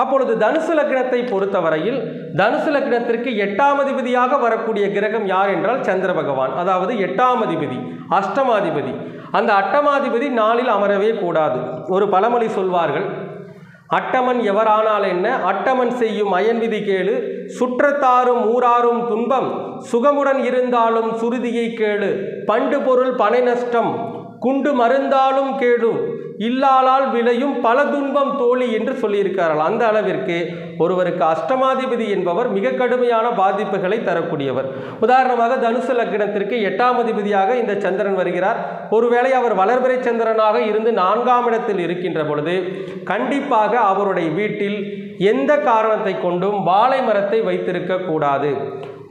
அப்பொழுது தனுசு லக்னத்தை பொறுத்தவரையில் தனுசு லக்னத்திற்கு 8ஆம் அதிபதியாக வரக்கூடிய கிரகம் யார் என்றால் சந்திர பகவான். அதாவது 8ஆம் அதிபதி, அஷ்டமாதிபதி. அந்த அட்டமாதிபதி நாளில் அமரவே கூடாது. ஒரு பழமொழி சொல்வார்கள், அட்டமன் எவரானால் என்ன, அட்டமன் செய்யும் அயன்விதி கேளு, சுற்றத்தாரும் ஊராரும் துன்பம், சுகமுடன் இருந்தாலும் சுருதியை கேளு, பண்டு பொருள் பனை நஷ்டம், குண்டு மருந்தாலும் கேடு, இல்லாளால் விளையும் பல துன்பம் தோழி என்று சொல்லியிருக்கிறார்கள். அந்த அளவிற்கு ஒருவருக்கு அஷ்டமாதிபதி என்பவர் மிக கடுமையான பாதிப்புகளை தரக்கூடியவர். உதாரணமாக தனுசு லக்னத்திற்கு 8ஆம் அதிபதியாக இந்த சந்திரன் வருகிறார். ஒருவேளை அவர் வளர்பிறை சந்திரனாக இருந்து 4ஆம் இடத்தில் இருக்கின்ற பொழுது கண்டிப்பாக அவருடைய வீட்டில் எந்த காரணத்தை கொண்டும் வாழை மரத்தை வைத்திருக்க கூடாது.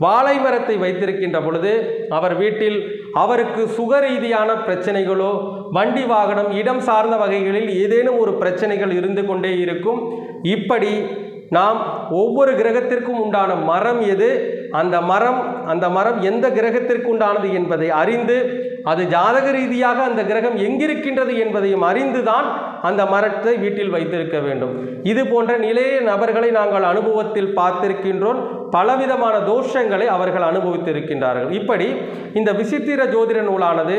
வாழை மரத்தை வைத்திருக்கின்ற பொழுது அவர் வீட்டில் அவருக்கு சுக ரீதியான பிரச்சனைகளோ வண்டி வாகனம் இடம் சார்ந்த வகைகளில் ஏதேனும் ஒரு பிரச்சனைகள் இருந்து கொண்டே இருக்கும். இப்படி நாம் ஒவ்வொரு கிரகத்திற்கும் உண்டான மரம் எது, அந்த மரம் எந்த கிரகத்திற்கு உண்டானது என்பதை அறிந்து அது ஜாதக ரீதியாக அந்த கிரகம் எங்கிருக்கின்றது என்பதையும் அறிந்துதான் அந்த மரத்தை வீட்டில் வைத்திருக்க வேண்டும். இது போன்ற நிலைய நபர்களை நாங்கள் அனுபவத்தில் பார்த்திருக்கின்றோம். பலவிதமான தோஷங்களை அவர்கள் அனுபவித்திருக்கின்றார்கள். இப்படி இந்த விசித்திர ஜோதிட நூலானது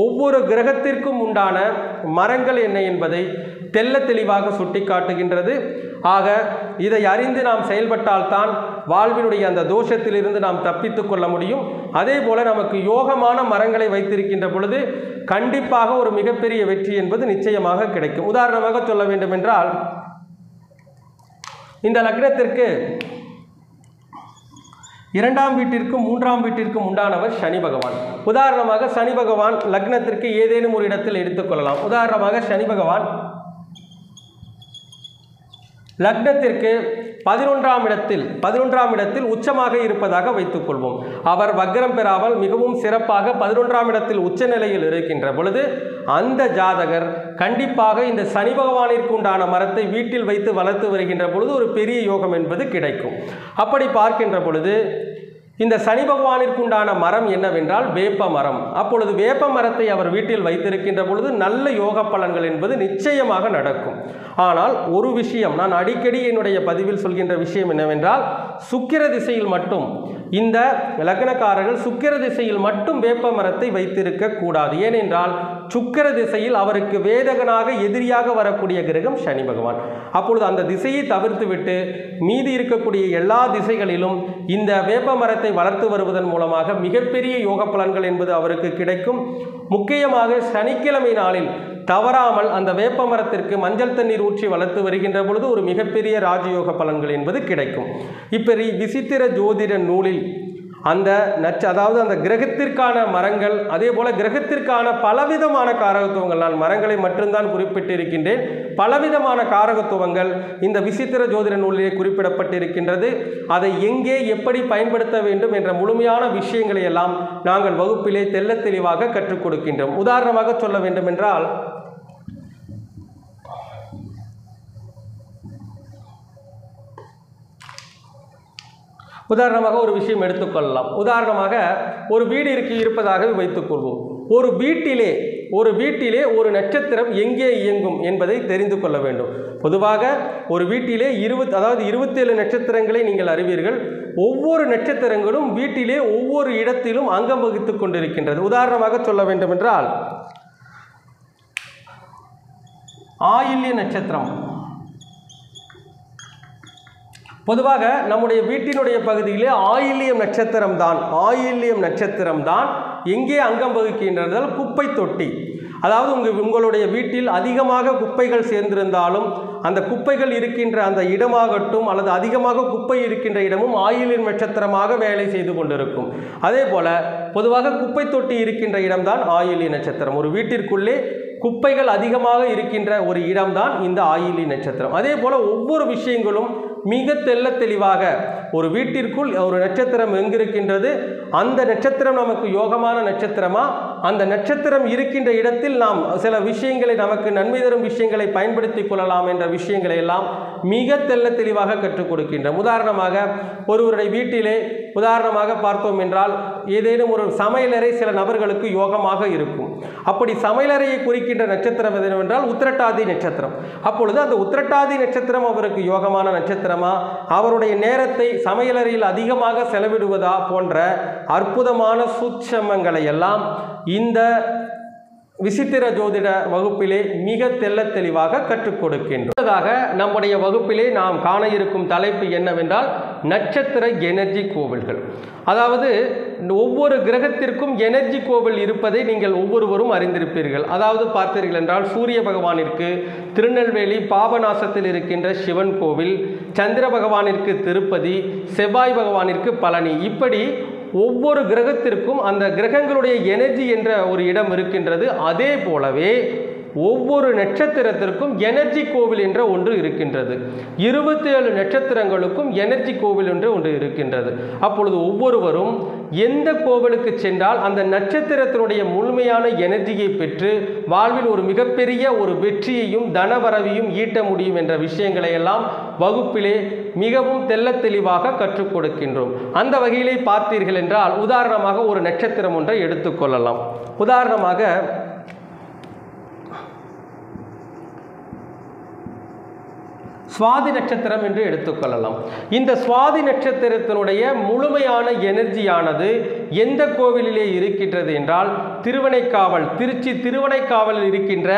ஒவ்வொரு கிரகத்திற்கும் உண்டான மரங்கள் என்ன என்பதை தெல்ல தெளிவாக சுட்டி காட்டுகின்றது. ஆக இதை அறிந்து நாம் செயல்பட்டால்தான் வாழ்வினுடைய அந்த தோஷத்திலிருந்து நாம் தப்பித்து கொள்ள முடியும். அதே போல நமக்கு யோகமான மரங்களை வைத்திருக்கின்ற பொழுது கண்டிப்பாக ஒரு மிகப்பெரிய வெற்றி என்பது நிச்சயமாக கிடைக்கும். உதாரணமாக சொல்ல வேண்டும் என்றால் இந்த லக்னத்திற்கு 2ஆம் வீட்டிற்கும் 3ஆம் வீட்டிற்கும் உண்டானவர் சனி பகவான். உதாரணமாக சனி பகவான் லக்னத்திற்கு ஏதேனும் ஒரு இடத்தில் எடுத்துக்கொள்ளலாம். உதாரணமாக சனி பகவான் லக்னத்திற்கு 11ஆம் இடத்தில் உச்சமாக இருப்பதாக வைத்துக் கொள்வோம். அவர் வக்ரம் பெறாமல் மிகவும் சிறப்பாக 11ஆம் இடத்தில் உச்ச நிலையில் இருக்கின்ற பொழுது அந்த ஜாதகர் கண்டிப்பாக இந்த சனி பகவானிற்கு உண்டான மரத்தை வீட்டில் வைத்து வளர்த்து வருகின்ற பொழுது ஒரு பெரிய யோகம் என்பது கிடைக்கும். அப்படி பார்க்கின்ற பொழுது இந்த சனி பகவானிற்கு உண்டான மரம் என்னவென்றால் வேப்ப மரம். அப்பொழுது வேப்ப மரத்தை அவர் வீட்டில் வைத்திருக்கின்ற பொழுது நல்ல யோக பலன்கள் என்பது நிச்சயமாக நடக்கும். ஆனால் ஒரு விஷயம் நான் அடிக்கடி என்னுடைய பதிவில் சொல்கின்ற விஷயம் என்னவென்றால் சுக்கிர திசையில் மட்டும் இந்த லக்னக்காரர்கள் சுக்கிர திசையில் மட்டும் வேப்ப மரத்தை வைத்திருக்க கூடாது. ஏனென்றால் சுக்கிர திசையில் அவருக்கு வேதகனாக எதிரியாக வரக்கூடிய கிரகம் சனி பகவான். அப்பொழுது அந்த திசையை தவிர்த்துவிட்டு மீதி இருக்கக்கூடிய எல்லா திசைகளிலும் இந்த வேப்ப மரத்தை வளர்த்து வருவதன் மூலமாக மிகப்பெரிய யோக பலன்கள் என்பது அவருக்கு கிடைக்கும். முக்கியமாக சனிக்கிழமை நாளில் தவறாமல் அந்த வேப்ப மரத்திற்கு மஞ்சள் தண்ணீர் ஊற்றி வளர்த்து வருகின்ற பொழுது ஒரு மிகப்பெரிய ராஜயோக பலன்கள் என்பது கிடைக்கும். இப்படி விசித்திர ஜோதிட நூலில் அந்த அதாவது அந்த கிரகத்திற்கான மரங்கள், அதே போல கிரகத்திற்கான பலவிதமான காரகத்துவங்கள், நான் மரங்களை மட்டும்தான் குறிப்பிட்டு இருக்கின்றேன், பலவிதமான காரகத்துவங்கள் இந்த விசித்திர ஜோதிட நூலிலே குறிப்பிடப்பட்டிருக்கின்றது. அதை எங்கே எப்படி பயன்படுத்த வேண்டும் என்ற முழுமையான விஷயங்களை எல்லாம் நாங்கள் வகுப்பிலே தெல்ல தெளிவாக கற்றுக் கொடுக்கின்றோம். உதாரணமாக சொல்ல வேண்டும் என்றால் உதாரணமாக ஒரு விஷயம் எடுத்துக்கொள்ளலாம். உதாரணமாக ஒரு வீடு இருப்பதாகவே வைத்துக்கொள்வோம். ஒரு வீட்டிலே ஒரு நட்சத்திரம் எங்கே இயங்கும் என்பதை தெரிந்து கொள்ள வேண்டும். பொதுவாக ஒரு வீட்டிலே 27 நட்சத்திரங்களை நீங்கள் அறிவீர்கள். ஒவ்வொரு நட்சத்திரங்களும் வீட்டிலே ஒவ்வொரு இடத்திலும் அங்கம் வகித்துக் கொண்டிருக்கின்றது. உதாரணமாக சொல்ல வேண்டும் என்றால் ஆயில்ய நட்சத்திரம். பொதுவாக நம்முடைய வீட்டினுடைய பகுதியிலே ஆயில்யம் நட்சத்திரம் தான் எங்கே அங்கம் வகிக்கின்றது? குப்பை தொட்டி. அதாவது உங்களுடைய வீட்டில் அதிகமாக குப்பைகள் சேர்ந்திருந்தாலும் அந்த குப்பைகள் இருக்கின்ற அந்த இடமாகட்டும் அல்லது அதிகமாக குப்பை இருக்கின்ற இடமும் ஆயில்யம் நட்சத்திரமாக வேலை செய்து கொண்டிருக்கும். அதே போல பொதுவாக குப்பை தொட்டி இருக்கின்ற இடம்தான் ஆயில்ய நட்சத்திரம். ஒரு வீட்டிற்குள்ளே குப்பைகள் அதிகமாக இருக்கின்ற ஒரு இடம்தான் இந்த ஆயில்ய நட்சத்திரம். அதே போல ஒவ்வொரு விஷயங்களும் மிக தெளிவாக ஒரு வீட்டிற்குள் ஒரு நட்சத்திரம் எங்கிருக்கின்றது, அந்த நட்சத்திரம் நமக்கு யோகமான நட்சத்திரமா, அந்த நட்சத்திரம் இருக்கின்ற இடத்தில் நாம் சில விஷயங்களை நமக்கு நன்மை தரும் விஷயங்களை பயன்படுத்திக் கொள்ளலாம் என்ற விஷயங்களை எல்லாம் மிக தெளிவாக கற்றுக் கொடுக்கின்றோம். உதாரணமாக ஒருவருடைய வீட்டிலே உதாரணமாக பார்த்தோம் என்றால் ஏதேனும் ஒரு சமையலறை சில நபர்களுக்கு யோகமாக இருக்கும். அப்படி சமையலறையை குறிக்கின்ற நட்சத்திரம் என்னவென்றால் உத்திரட்டாதி நட்சத்திரம். அப்பொழுது அந்த உத்திரட்டாதி நட்சத்திரம் அவருக்கு யோகமான நட்சத்திரமா, அவருடைய நேரத்தை சமையலறையில் அதிகமாக செலவிடுவதா போன்ற அற்புதமான சூட்சமங்களை எல்லாம் இந்த விசித்திர ஜோதிட வகுப்பிலே மிக தெளிவாக கற்றுக் கொடுக்கின்றோம். நம்முடைய வகுப்பிலே நாம் காண இருக்கும் தலைப்பு என்னவென்றால் நட்சத்திர எனர்ஜி கோவில்கள். அதாவது ஒவ்வொரு கிரகத்திற்கும் எனர்ஜி கோவில் இருப்பதை நீங்கள் ஒவ்வொருவரும் அறிந்திருப்பீர்கள். அதாவது பார்த்தீர்கள் என்றால் சூரிய பகவானிற்கு திருநெல்வேலி பாபநாசத்தில் இருக்கின்ற சிவன் கோவில், சந்திர பகவானிற்கு திருப்பதி, செவ்வாய் பகவானிற்கு பழனி, இப்படி ஒவ்வொரு கிரகத்திற்கும் அந்த கிரகங்களுடைய எனர்ஜி என்ற ஒரு இடம் இருக்கின்றது. அதே போலவே ஒவ்வொரு நட்சத்திரத்திற்கும் எனர்ஜி கோவில் என்ற ஒன்று இருக்கின்றது. 27 நட்சத்திரங்களுக்கும் எனர்ஜி கோவில் என்ற ஒன்று இருக்கின்றது. அப்பொழுது ஒவ்வொருவரும் எந்த கோவிலுக்கு சென்றால் அந்த நட்சத்திரத்தினுடைய முழுமையான எனர்ஜியை பெற்று வாழ்வில் ஒரு மிகப்பெரிய ஒரு வெற்றியையும் தனவரவையும் ஈட்ட முடியும் என்ற விஷயங்களை எல்லாம் வகுப்பிலே மிகவும் தெளிவாக கற்றுக் கொடுக்கின்றோம். அந்த வகையிலே பார்த்தீர்கள் என்றால் உதாரணமாக ஒரு நட்சத்திரம் ஒன்றை எடுத்துக்கொள்ளலாம். உதாரணமாக சுவாதி நட்சத்திரம் என்று எடுத்துக்கொள்ளலாம். இந்த சுவாதி நட்சத்திரத்தினுடைய முழுமையான எனர்ஜியானது எந்த கோவிலிலே இருக்கின்றது என்றால் திருவனைக்காவல், திருச்சி திருவனைக்காவலில் இருக்கின்ற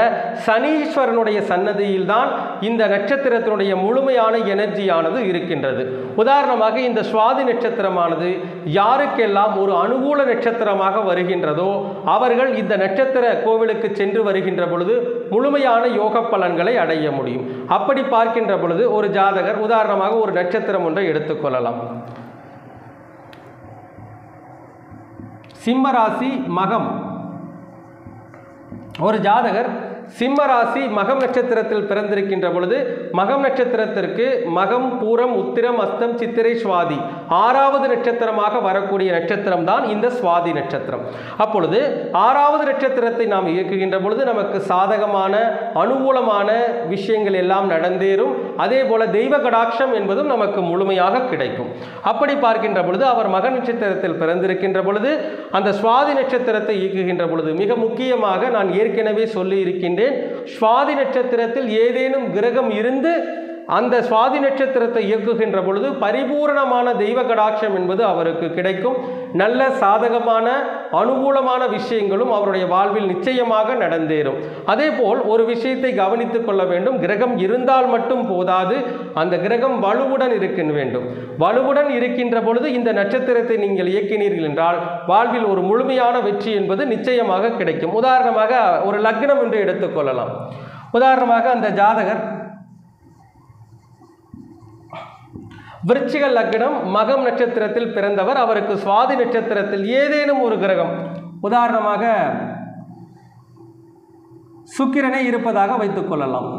சனீஸ்வரனுடைய சன்னதியில் தான் இந்த நட்சத்திரத்தினுடைய முழுமையான எனர்ஜியானது இருக்கின்றது. உதாரணமாக இந்த சுவாதி நட்சத்திரமானது யாருக்கெல்லாம் ஒரு அனுகூல நட்சத்திரமாக வருகின்றதோ அவர்கள் இந்த நட்சத்திர கோவிலுக்கு சென்று வருகின்ற பொழுது முழுமையான யோக பலன்களை அடைய முடியும். அப்படி பார்க்கின்ற பொழுது ஒரு ஜாதகர் உதாரணமாக ஒரு நட்சத்திரம் ஒன்றை எடுத்துக்கொள்ளலாம். சிம்மராசி மகம். ஒரு ஜாதகர் சிம்மராசி மகம் நட்சத்திரத்தில் பிறந்திருக்கின்ற பொழுது மகம் நட்சத்திரத்திற்கு மகம், பூரம், உத்திரம், அஸ்தம், சித்திரை, சுவாதி 6வது நட்சத்திரமாக வரக்கூடிய நட்சத்திரம் தான் இந்த சுவாதி நட்சத்திரம். அப்பொழுது 6வது நட்சத்திரத்தை நாம் இயக்குகின்ற பொழுது நமக்கு சாதகமான அனுகூலமான விஷயங்கள் எல்லாம் நடந்தேறும். அதே போல தெய்வ கடாட்சம் என்பதும் நமக்கு முழுமையாக கிடைக்கும். அப்படி பார்க்கின்ற பொழுது அவர் மக நட்சத்திரத்தில் பிறந்திருக்கின்ற பொழுது அந்த சுவாதி நட்சத்திரத்தை இயக்குகின்ற பொழுது மிக முக்கியமாக நான் ஏற்கனவே சொல்லி இருக்கின்றேன், சுவாதி நட்சத்திரத்தில் ஏதேனும் கிரகம் இருந்து அந்த சுவாதி நட்சத்திரத்தை இயக்குகின்ற பொழுது பரிபூரணமான தெய்வ கடாட்சம் என்பது அவருக்கு கிடைக்கும். நல்ல சாதகமான அனுகூலமான விஷயங்களும் அவருடைய வாழ்வில் நிச்சயமாக நடந்தேறும். அதே போல் ஒரு விஷயத்தை கவனித்துக் கொள்ள வேண்டும், கிரகம் இருந்தால் மட்டும் போதாது, அந்த கிரகம் வலுவுடன் இருக்க வேண்டும். வலுவுடன் இருக்கின்ற பொழுது இந்த நட்சத்திரத்தை நீங்கள் இயக்கினீர்கள் என்றால் வாழ்வில் ஒரு முழுமையான வெற்றி என்பது நிச்சயமாக கிடைக்கும். உதாரணமாக ஒரு லக்னம் என்று எடுத்துக்கொள்ளலாம். உதாரணமாக அந்த ஜாதகர் விருச்சிக லக்னம் மகம் நட்சத்திரத்தில் பிறந்தவர். அவருக்கு சுவாதி நட்சத்திரத்தில் ஏதேனும் ஒரு கிரகம் உதாரணமாக சுக்கிரனே இருப்பதாக வைத்துக் கொள்ளலாம்.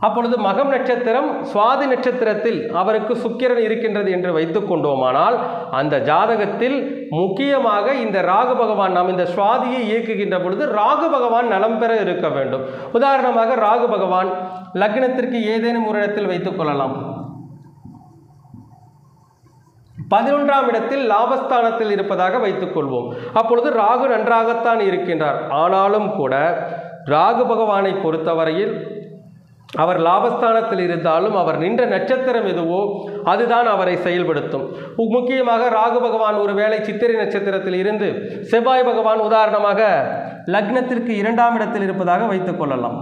அப்பொழுது மகம் நட்சத்திரம் சுவாதி நட்சத்திரத்தில் அவருக்கு சுக்கிரன் இருக்கின்றது என்று வைத்துக் கொண்டோமானால் அந்த ஜாதகத்தில் முக்கியமாக இந்த ராகு பகவான், நாம் இந்த சுவாதியை இயக்குகின்ற பொழுது ராகு பகவான் நலம் பெற இருக்க வேண்டும். உதாரணமாக ராகு பகவான் லக்னத்திற்கு ஏதேனும் ஒரு இடத்தில் வைத்துக் கொள்ளலாம். 11ஆம் இடத்தில் லாபஸ்தானத்தில் இருப்பதாக வைத்துக் கொள்வோம். அப்பொழுது ராகு நன்றாகத்தான் இருக்கின்றார். ஆனாலும் கூட ராகு பகவானை பொறுத்தவரையில் அவர் லாபஸ்தானத்தில் இருந்தாலும் அவர் நின்ற நட்சத்திரம் எதுவோ அதுதான் அவரை செயல்படுத்தும். முக்கியமாக ராகு பகவான் ஒருவேளை சித்திரை நட்சத்திரத்தில் இருந்து செவ்வாய் பகவான் உதாரணமாக லக்னத்திற்கு 2ஆம் இடத்தில் இருப்பதாக வைத்துக் கொள்ளலாம்.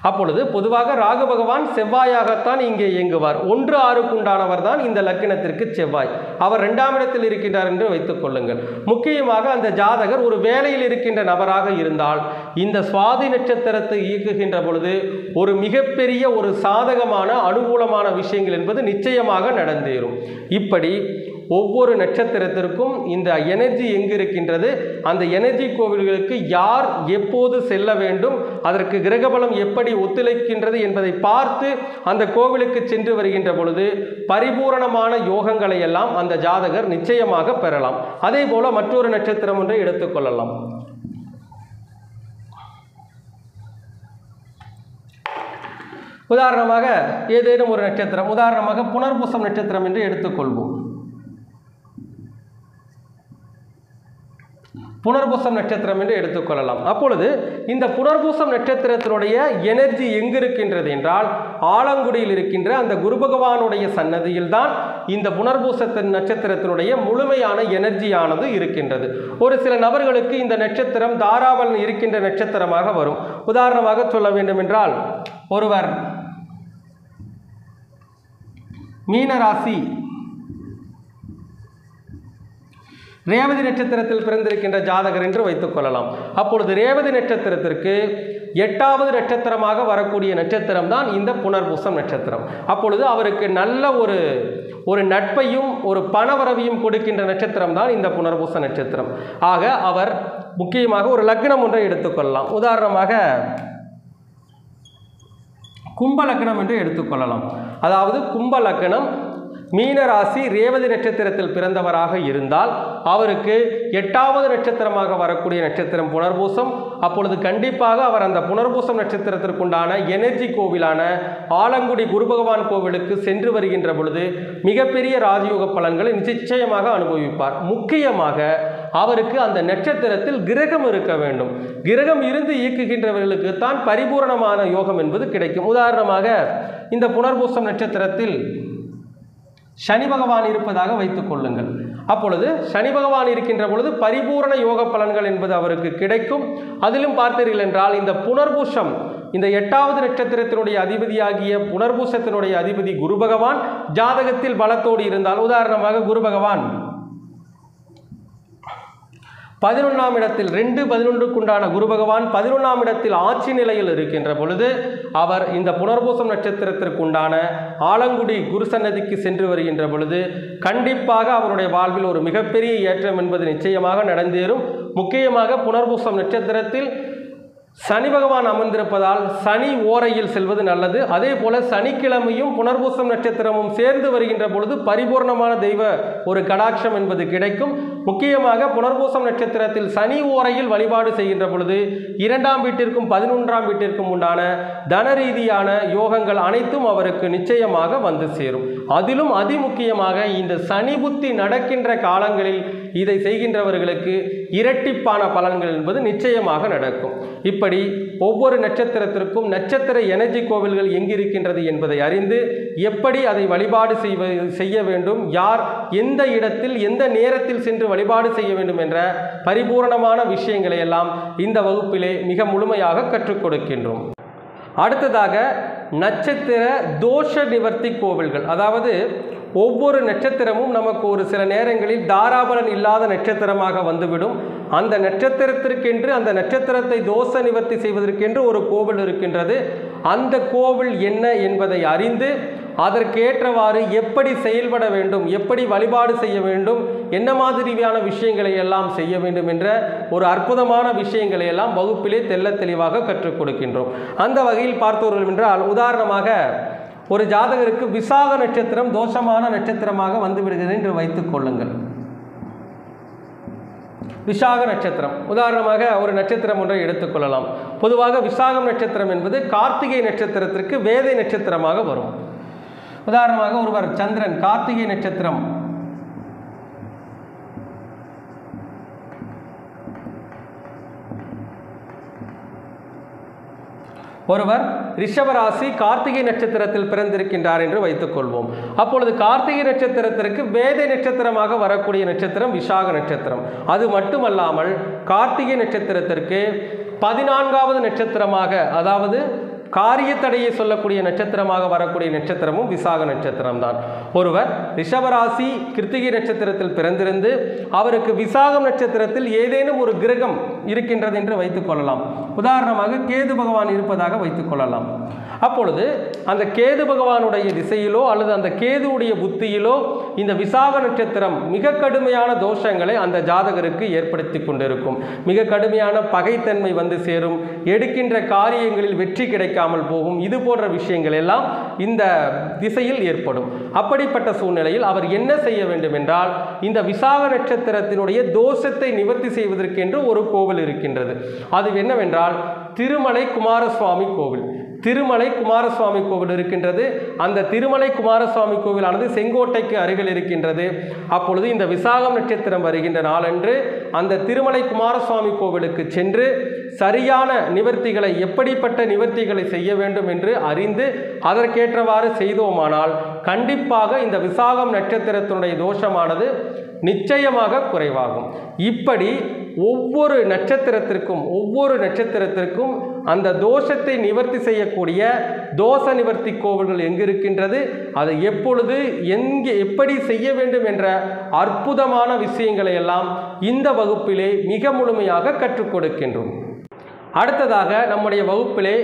அப்பொழுது பொதுவாக ராகு பகவான் செவ்வாயாகத்தான் இங்கே இயங்குவார். 1-6க்கு உண்டானவர் தான் இந்த லக்கினத்திற்கு செவ்வாய். அவர் 2ஆம் இடத்தில் இருக்கின்றார் என்று வைத்துக் கொள்ளுங்கள். முக்கியமாக அந்த ஜாதகர் ஒரு வேலையில் இருக்கின்ற நபராக இருந்தால் இந்த சுவாதி நட்சத்திரத்தை இயக்குகின்ற பொழுது ஒரு மிகப்பெரிய ஒரு சாதகமான அனுகூலமான விஷயங்கள் என்பது நிச்சயமாக நடந்தேறும். இப்படி ஒவ்வொரு நட்சத்திரத்திற்கும் இந்த எனர்ஜி எங்கு இருக்கின்றது, அந்த எனர்ஜி கோவில்களுக்கு யார் எப்போது செல்ல வேண்டும், அதற்கு கிரகபலம் எப்படி ஒத்துழைக்கின்றது என்பதை பார்த்து அந்த கோவிலுக்கு சென்று வருகின்ற பொழுது பரிபூரணமான யோகங்களை எல்லாம் அந்த ஜாதகர் நிச்சயமாக பெறலாம். அதே போல மற்றொரு நட்சத்திரம் ஒன்றை எடுத்துக்கொள்ளலாம். உதாரணமாக ஏதேனும் ஒரு நட்சத்திரம், உதாரணமாக புனர்பூசம் நட்சத்திரம் என்று எடுத்துக்கொள்வோம். புனர்பூசம் நட்சத்திரம் என்று எடுத்துக்கொள்ளலாம். அப்பொழுது இந்த புனர்பூசம் நட்சத்திரத்தினுடைய எனர்ஜி எங்கு இருக்கின்றது என்றால் ஆலங்குடியில் இருக்கின்ற அந்த குரு பகவானுடைய சன்னதியில் தான் இந்த புனர்பூசத்தின் நட்சத்திரத்தினுடைய முழுமையான எனர்ஜியானது இருக்கின்றது. ஒரு சில நபர்களுக்கு இந்த நட்சத்திரம் தாராபலன் இருக்கின்ற நட்சத்திரமாக வரும். உதாரணமாக சொல்ல வேண்டும் என்றால், ஒருவர் மீனராசி ரேவதி நட்சத்திரத்தில் பிறந்திருக்கின்ற ஜாதகர் என்று வைத்துக் கொள்ளலாம். அப்பொழுது ரேவதி நட்சத்திரத்திற்கு 8வது நட்சத்திரமாக வரக்கூடிய நட்சத்திரம் தான் இந்த புனர்பூசம் நட்சத்திரம். அப்பொழுது அவருக்கு நல்ல ஒரு நட்பையும் ஒரு பணவரவையும் கொடுக்கின்ற நட்சத்திரம் தான் இந்த புனர்பூச நட்சத்திரம். ஆக அவர் முக்கியமாக ஒரு லக்னம் ஒன்றை எடுத்துக்கொள்ளலாம். உதாரணமாக கும்ப லக்னம் என்று எடுத்துக்கொள்ளலாம். அதாவது கும்ப லக்னம் மீனராசி ரேவதி நட்சத்திரத்தில் பிறந்தவராக இருந்தால் அவருக்கு 8வது நட்சத்திரமாக வரக்கூடிய நட்சத்திரம் புனர்பூசம். அப்பொழுது கண்டிப்பாக அவர் அந்த புனர்பூசம் நட்சத்திரத்திற்குண்டான எனர்ஜி கோவிலான ஆலங்குடி குரு பகவான் கோவிலுக்கு சென்று வருகின்ற பொழுது மிகப்பெரிய ராஜயோக பலன்களை நிச்சயமாக அனுபவிப்பார். முக்கியமாக அவருக்கு அந்த நட்சத்திரத்தில் கிரகம் இருக்க வேண்டும். கிரகம் இருந்து இயக்குகின்றவர்களுக்கு தான் பரிபூரணமான யோகம் என்பது கிடைக்கும். உதாரணமாக இந்த புனர்பூசம் நட்சத்திரத்தில் சனி பகவான் இருப்பதாக வைத்துக் கொள்ளுங்கள். அப்பொழுது சனி பகவான் இருக்கின்ற பொழுது பரிபூரண யோக பலன்கள் என்பது அவருக்கு கிடைக்கும். அதிலும் பார்த்தீர்கள் என்றால் இந்த புனர்பூசம் இந்த 8வது நட்சத்திரத்தினுடைய அதிபதியாகிய புனர்பூசத்தினுடைய அதிபதி குரு பகவான் ஜாதகத்தில் பலத்தோடு இருந்தால், உதாரணமாக குரு பகவான் 11ஆம் இடத்தில் 2-11க்குண்டான குரு பகவான் 11ஆம் இடத்தில் ஆட்சி நிலையில் இருக்கின்ற பொழுது அவர் இந்த புனர்பூசம் நட்சத்திரத்திற்குண்டான ஆலங்குடி குரு சன்னதிக்கு சென்று வருகின்ற பொழுது கண்டிப்பாக அவருடைய வாழ்வில் ஒரு மிகப்பெரிய ஏற்றம் என்பது நிச்சயமாக நடந்தேறும். முக்கியமாக புனர்பூசம் நட்சத்திரத்தில் சனி பகவான் அமர்ந்திருப்பதால் சனி ஓரையில் செல்வது நல்லது. அதே போல சனிக்கிழமையும் புனர்பூசம் நட்சத்திரமும் சேர்ந்து வருகின்ற பொழுது பரிபூர்ணமான தெய்வ ஒரு கடாட்சம் என்பது கிடைக்கும். முக்கியமாக புனர்பூசம் நட்சத்திரத்தில் சனி ஓரையில் வழிபாடு செய்கின்ற பொழுது 2ஆம் வீட்டிற்கும் 11ஆம் வீட்டிற்கும் உண்டான தன ரீதியான யோகங்கள் அனைத்தும் அவருக்கு நிச்சயமாக வந்து சேரும். அதிலும் அதிமுக்கியமாக இந்த சனி புத்தி நடக்கின்ற காலங்களில் இதை செய்கின்றவர்களுக்கு இரட்டிப்பான பலன்கள் என்பது நிச்சயமாக நடக்கும். இப்படி ஒவ்வொரு நட்சத்திரத்திற்கும் நட்சத்திர எனர்ஜி கோவில்கள் எங்கிருக்கின்றது என்பதை அறிந்து எப்படி அதை வழிபாடு செய்ய வேண்டும், யார் எந்த இடத்தில் எந்த நேரத்தில் சென்று வழிபாடு செய்ய வேண்டும் என்ற பரிபூரணமான விஷயங்களை எல்லாம் இந்த வகுப்பிலே மிக முழுமையாக கற்றுக் கொடுக்கின்றோம். அடுத்ததாக நட்சத்திர தோஷ நிவர்த்தி கோவில்கள். அதாவது ஒவ்வொரு நட்சத்திரமும் நமக்கு ஒரு சில நேரங்களில் தாராபலன் இல்லாத நட்சத்திரமாக வந்துவிடும். அந்த நட்சத்திரத்திற்கென்று அந்த நட்சத்திரத்தை தோஷ நிவர்த்தி செய்வதற்கென்று ஒரு கோவில் இருக்கின்றது. அந்த கோவில் என்ன என்பதை அறிந்து அதற்கேற்றவாறு எப்படி செயல்பட வேண்டும், எப்படி வழிபாடு செய்ய வேண்டும், என்ன மாதிரியான விஷயங்களை எல்லாம் செய்ய வேண்டும் என்ற ஒரு அற்புதமான விஷயங்களை எல்லாம் வகுப்பிலே தெள்ள தெளிவாக கற்றுக் கொடுக்கின்றோம். அந்த வகையில் பார்த்தோர்கள் என்றால், உதாரணமாக ஒரு ஜாதகருக்கு விசாக நட்சத்திரம் தோஷமான நட்சத்திரமாக வந்துவிடுகிறது என்று வைத்துக் கொள்ளுங்கள். விசாக நட்சத்திரம் உதாரணமாக ஒரு நட்சத்திரம் ஒன்றை எடுத்துக்கொள்ளலாம். பொதுவாக விசாகம் நட்சத்திரம் என்பது கார்த்திகை நட்சத்திரத்திற்கு வேதை நட்சத்திரமாக வரும். உதாரணமாக ஒருவர் சந்திரன் கார்த்திகை நட்சத்திரம் ஒருவர் ரிஷபராசி கார்த்திகை நட்சத்திரத்தில் பிறந்திருக்கின்றார் என்று வைத்துக் கொள்வோம். அப்பொழுது கார்த்திகை நட்சத்திரத்திற்கு வேதை நட்சத்திரமாக வரக்கூடிய நட்சத்திரம் விசாக நட்சத்திரம். அது மட்டுமல்லாமல் கார்த்திகை நட்சத்திரத்திற்கு 14வது நட்சத்திரமாக, அதாவது காரிய தடையை சொல்லக்கூடிய நட்சத்திரமாக வரக்கூடிய நட்சத்திரமும் விசாக நட்சத்திரம் தான். ஒருவர் ரிஷபராசி கிருத்திகை நட்சத்திரத்தில் பிறந்திருந்து அவருக்கு விசாகம் நட்சத்திரத்தில் ஏதேனும் ஒரு கிரகம் இருக்கின்றது என்று வைத்துக் கொள்ளலாம். உதாரணமாக கேது பகவான் இருப்பதாக வைத்துக் கொள்ளலாம். அப்பொழுது அந்த கேது பகவானுடைய திசையிலோ அல்லது அந்த கேதுவுடைய புத்தியிலோ இந்த விசாக நட்சத்திரம் மிக கடுமையான தோஷங்களை அந்த ஜாதகருக்கு ஏற்படுத்தி கொண்டிருக்கும். மிக கடுமையான பகைத்தன்மை வந்து சேரும், எடுக்கின்ற காரியங்களில் வெற்றி கிடைக்காமல் போகும். இது போன்ற விஷயங்கள் எல்லாம் இந்த திசையில் ஏற்படும். அப்படிப்பட்ட சூழ்நிலையில் அவர் என்ன செய்ய வேண்டும் என்றால், இந்த விசாக நட்சத்திரத்தினுடைய தோஷத்தை நிவர்த்தி செய்வதற்கென்று ஒரு கோவில் இருக்கின்றது. அது என்னவென்றால் திருமலை குமாரசுவாமி கோவில். திருமலை குமாரசுவாமி கோவில் இருக்கின்றது. அந்த திருமலை குமாரசுவாமி கோவிலானது செங்கோட்டைக்கு அருகில் இருக்கின்றது. அப்பொழுது இந்த விசாகம் நட்சத்திரம் வருகின்ற நாளன்று அந்த திருமலை குமாரசுவாமி கோவிலுக்கு சென்று சரியான நிவர்த்திகளை, எப்படிப்பட்ட நிவர்த்திகளை செய்ய வேண்டும் என்று அறிந்து அதற்கேற்றவாறு செய்தோமானால் கண்டிப்பாக இந்த விசாகம் நட்சத்திரத்தினுடைய தோஷமானது நிச்சயமாக குறைவாகும். இப்படி ஒவ்வொரு நட்சத்திரத்திற்கும் அந்த தோஷத்தை நிவர்த்தி செய்யக்கூடிய தோஷ நிவர்த்தி கோவில்கள் எங்கு இருக்கின்றது, அதை எப்பொழுது எப்படி செய்ய வேண்டும் என்ற அற்புதமான விஷயங்களை எல்லாம் இந்த வகுப்பிலே மிக முழுமையாக கற்றுக் கொடுக்கின்றோம். அடுத்ததாக நம்முடைய வகுப்பிலே